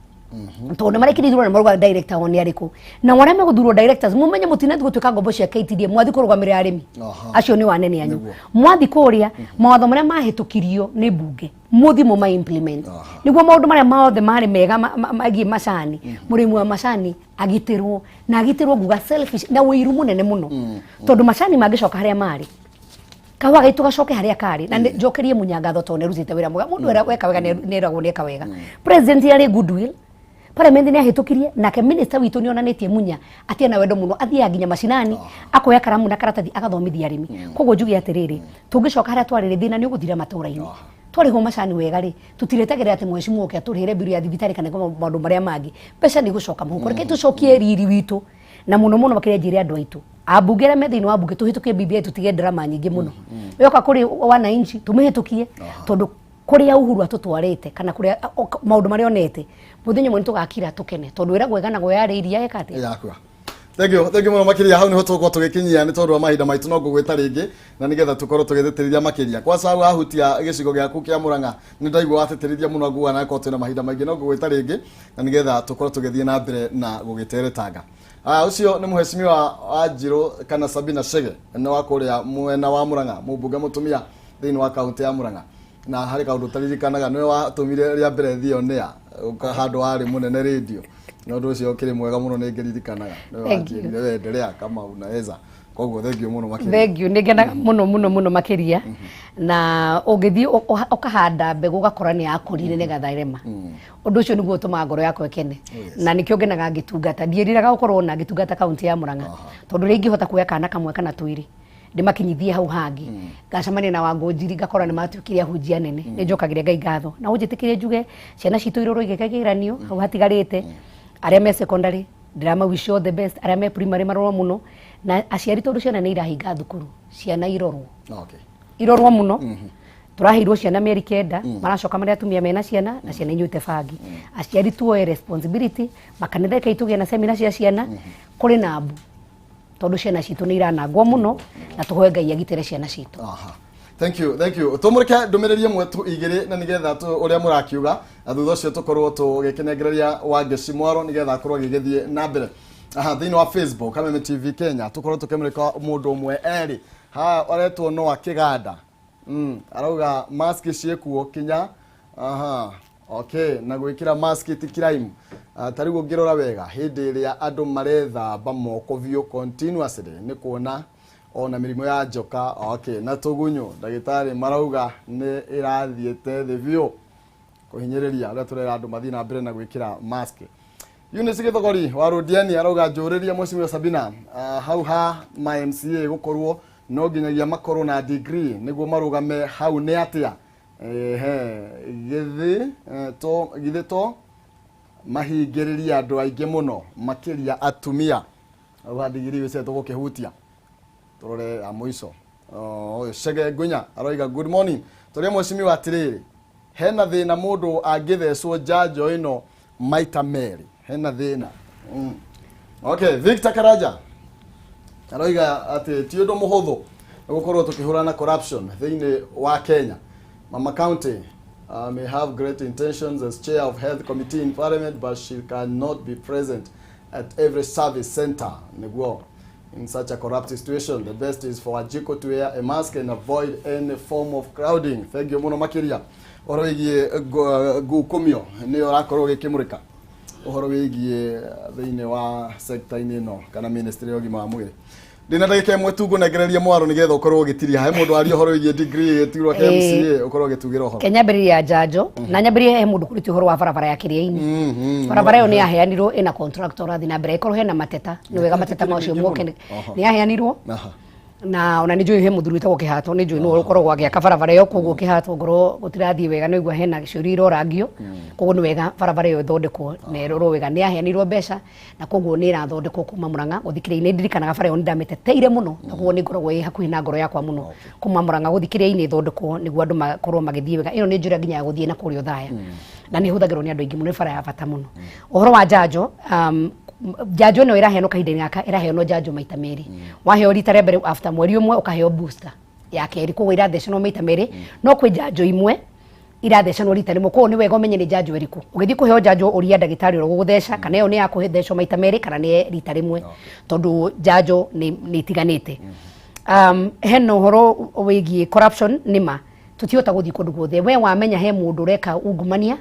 tondu marekire ithurano maruga director oni ariku na wara meguthurwo directors mumenye mutinathu gutuika ngombo cia KTDA mwathi kurugamira arimi acio ni wanene anyu mwathi kuria mawatho maria mahitukirio ni mbunge muthi mu implement niguo maundu maria maothe mari mega magi macani murimi wa macani agitirwo na agitirwo nguga selfish na wiru munene muno tondu macani mangicoka haria mari kawa gaitu gacoke haria kari na njokerie munyangatho tone rutite wira mwega mundu era weka wega neragwo neka wega president yari goodwill parliament ni ahitukirie nake minister witu ni onanitie munya atia na wendo muno athia nginya macinani akoya karamu na karatathi agathomithia arimi koguo njugi atiriri tungicoka haria twarire thina ni uguthira matura-ini twari ho macani wega ri tutiretegera ati mwecimu oke aturire biru ya thibitari kana maundu maria mangi pesa ni gucoka muhuko reke tucokie riri witu na muno muno makire njire andu aitu abunge aria me thini wa bunge tuhitukie BBI tutige drama nyingi muno yoka kuri wananchi tumihitukie tondu kuria Uhuru atutwarite kana kuria maundu maria onete muthenya mwe tugakira tukene tondu wira gwega na goya iria ekate yakwa thank you muno makiria hau niho tuko tugikinyia ni tondu wa mahinda maitu no ngugwita ringi na nigetha tukorwo tugithitiriria makiria kwa sababu ahutia gicigo giaku kia Murang'a ni ndaigua wateterithia muno nguga na ko twina mahinda maingi no ngugwita ringi na nigetha tukorwo tugithie na mbere na gugiteretanga ucio ni muheshimiwa wa Njiro kana Sabina Chege ni wa kuria mwena wa Murang'a mubunge mutumia thini wa kaunti ya Murang'a na hari kaundu taririkanaga niwe watumire ria mbere thio nia handu ari munene radio no ndu ucio kiri mwega muno ningiririkanaga niwe wendelea kama unaweza koguo thank you muno makiria thank you ningena muno makiria na ungithi ukahanda mbegu gakora ni yakurire ne gathairema undu ucio niguo tuma ngoro yakwa ikene na nikio ngenaga ngitungata ndieriraga gukorwo na ngitungata kaunti ya Murang'a tondu ringi hota kuya kana kamwe kana twiri ndimakinyithie hau hangi gacamania na Wangũnjiri ngakora ni matukiria hunjia nene ni njokagire Ngai ngatho na unjitikirie njuge ciana citu iroro igekagiranio hau hatigarite aria me secondary drama we show the best aria me primary maroro muno na aciari tondu ciana ni irahinga thukuru ciana irorwo irorwo muno turahirwo ciana mieri 9 maracoka maria atumia mena ciana na ciana inyuite bangi aciari tuoe responsibility makanitha kaitugia na seminar cia ciana kuri na abu tondu ciana citu ni iranangwo muno na tuhoe Ngai agitire ciana citu. Thank you. Tumurike ndumiriri mwe tu igiri na nigetha tu uria murakiuga thutha ucio tukorwo tugikenengereria Wangeci Mwaro nigetha akorwo agigithie na mbere. Thiini wa Facebook Kameme TV Kenya tukorwo tukimurika mundu umwe eri aretwo no akiganda arauga mask ciekuo kinya okay na gwikira mask ti crime tarigo ngirora wega hindi iria andu marethamba moko biu continuously ni kuona ona mirimo ya njoka okay na tugunyo ndagitari marauga ni irathiete the view kuhinyiriria aria turera andu mathina mbere na gwikira mask. Eunice Githogori wa Rodiani arauga njuriria Mheshimiwa Sabina hau ma MCA gukorwo no nginyagia makorwo na degree niguo marugame hau ni atia githe to mahingiriria andu aingi muno makiria atumia wa degree wese tugukihutia turore amuico oyo Chege Gunya aroiga good morning turia Mheshimiwa atiriri hena thina mundu angithecwo njanjo ino maita meri hena thina okay Victor Karaja aroiga ati ti undu muhuthu gukorwo tukihurana corruption thiini wa Kenya. Mama County may have great intentions as chair of health committee in parliament, but she cannot be present at every service center. Niguo, in such a corrupt situation, the best is for Ajiko to wear a mask and avoid any form of crowding. Thank you muno makiria. Ohoro wigie gukumio ni orakorwo gikimurika. Ohoro wigie thiini wa sector-ini ino kana ministry ogima wa mwiri. Ndina ndagika imwe tu ngunegereria Mwaro nigetha ukorwo gitiria he mundu ari ohoro wigie degree tirwo MCA ukorwo gitugira ohoro Kenya mbere ya njanjo na nyambere he mundu kuriti uhoro wa barabara ya Kiria-ini barabara yo ni yaheanirwo ina contractor athi na mbere ikorwo hena mateta ni wega mateta macio moke ni yaheanirwo na ona ni njui he muthuri witagwo Kihato ni njui no ukorwo gwagiaka barabara yo koguo Kihato ngoro gutirathie wega no igwa hena gicuri irorangio koguo ni wega barabara yo ithondekwo na irorwo wega ni yaheanirwo mbeca na koguo ni irathondekwo kuma Murang'a guthikire-ini ndirikanaga bara yo ni ndameteteire muno koguo ni ngoragwo i hakuhi na ngoro yakwa muno kuma Murang'a guthikire-ini ithondekwo niguo andu makorwo magithie wega ino ni njira nginya ya guthie na kurio thaya na ni huthagirwo ni andu aingi muno bara ya bata muno uhoro wa njanjo njanjo no iraheanwo kahinda-ini gaka iraheanwo njanjo maita meri waheo rita rĩa mbere after mweri umwe ukaheo booster ya keri koguo irathecanwo maita meri no kwi njanjo imwe irathecanwo rita rimwe koguo ni wega umenye ni njanjo iriku ugithii kuheo njanjo uria ndagitari ro gugutheca kana iyo ni ya kuthecwo maita meri kana ni rita rimwe tondu njanjo ni itiganite hena uhoro wigie corruption nima tutihota guthii kundu guothe we wamenya he mundu ureka ungumania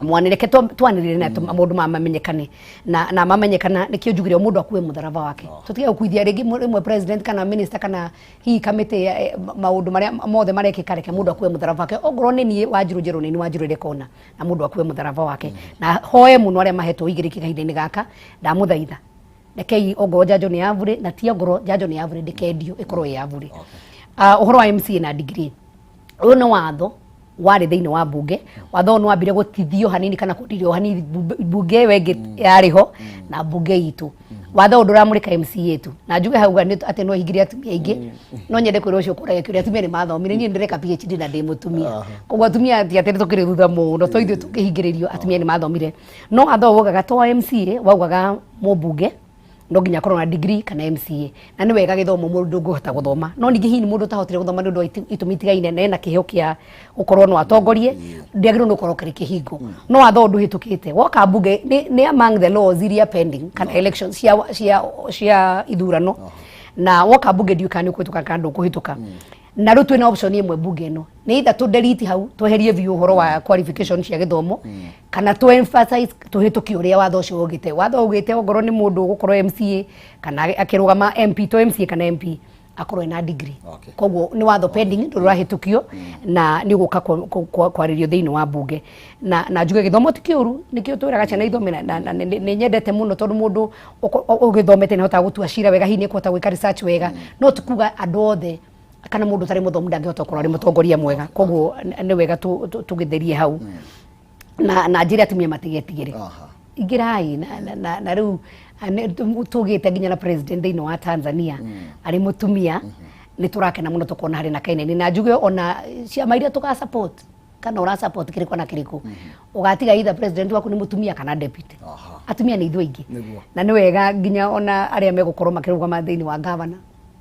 mwanireke twanirire na mundu mamenyekane na mamenyekana nikio njugire mundu akue mutharaba wake tutige gukuithia ringi rimwe president kana minister kana hi committee maundu maria mothe marekika reke mundu akue mutharaba wake ongoro ni nie wanjiru njero ni wanjiru kona na mundu akue mutharaba wake na hoe muno aria mahetwo igiriki kahinda-ini gaka ndamuthaitha rekei ongoro njanjo ni yavure na ti ongoro njanjo ni yavure ndikendio ikorwo yavure uhoro wa MCA na degree uyu ni watho wari thiini wa mbunge watho no wambire gutithio hanini kana kundirio hanini mbunge wengi yariho na mbunge itu watho nduramurika MCA tu na njuge hauga ni ati no hingire atumia ingi no nyende kwira ucio kurage kuri atumia ni mathomire ni ndireka PhD na ndi mutumia koguo atumia ati tukiri thutha muno to ithu tukihingiririo atumia ni mathomire no watho wogaga to MCA waugaga mumbunge no nginya korwo na degree kana MCA na ni wega githomo mundu nguhota guthoma no ningi hini mundu tahotire guthoma ndu itumi tigaine na ena kiheo kia ukorwo no atongorie ndiagirwo no korwo kiri kihingo no watho ndu hitukite woka mbunge ni among the laws iria pending kana elections cia ithurano na woka mbunge ndiukani kuhituka kandu kuhituka na riu twina option imwe mbunge ino ni either tu delete hau tweherie view uhoro wa qualification cia githomo kana tu emphasize tuhituki uria watho ucio ugite watho ugite ongoro ni mundu gukorwo MCA kana akirugama MP to MCA kana MP akorwo na degree koguo ni watho pending ndurahitukio na ni guka kwaririo thiini wa mbunge na njuge githomo ti kiuru nikio twiraga ciana ithome na ni nyendete muno tondu mundu ugithomete ni hota gutua cira wega hini kuhota gwika research wega no tukuga andu othe kana mundu tari muthomu ndangihota ukorwo ari mutongoria mwega koguo ni wega tugitherie hau na njire atumia matigetigire igirai na riu tugite nginya na president thiini wa Tanzania ari mutumia ni turakena muno tukona hari na kaineni na njuge ona ciama iria tuka support kana ura support kiriko na kiriko ugatiga either president waku ni mutumia kana deputy atumia ni ithu ingi na ni wega nginya ona aria megukorwo makirugama thiini wa governor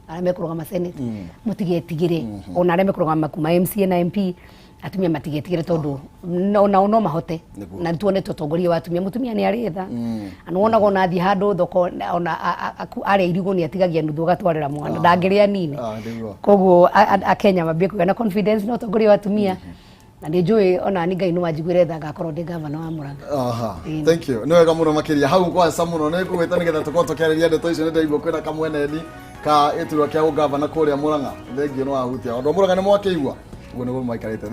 aria mekurugama senate mutigetigire ona aria mekurugama kuma MCA na MP atumia matigetigire tondu no mahote na tuonete utongoria wa atumia mutumia ni aritha anona gona athi handu thoko ona aria irigo ni atigagia nuthu gatwarira mwana ndangiria nini koguo akenya mambie kugana confidence na utongoria wa atumia na ni njui ona ni Ngai no wanjiguire tha ngakorwo ndi governor wa Murang'a. Thank you. No wega muno makiria hau kwa samuno ne kwita nigetha tukorwo tukiariria ndeto icio ndeigwo kwina kamweneni ka iturwa kia governor kuria Murang'a. Thengio no ahutia andu Murang'a ni mwakeigwa uguo niguo maikarite.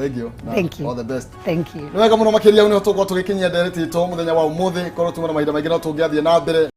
Thank you. All the best. Thank you. No wega muno makiria ni tukorwo tugikinyia ndereti to muthenya wa umuthi korwo tumana mahinda maingi no tungiathie na mbere.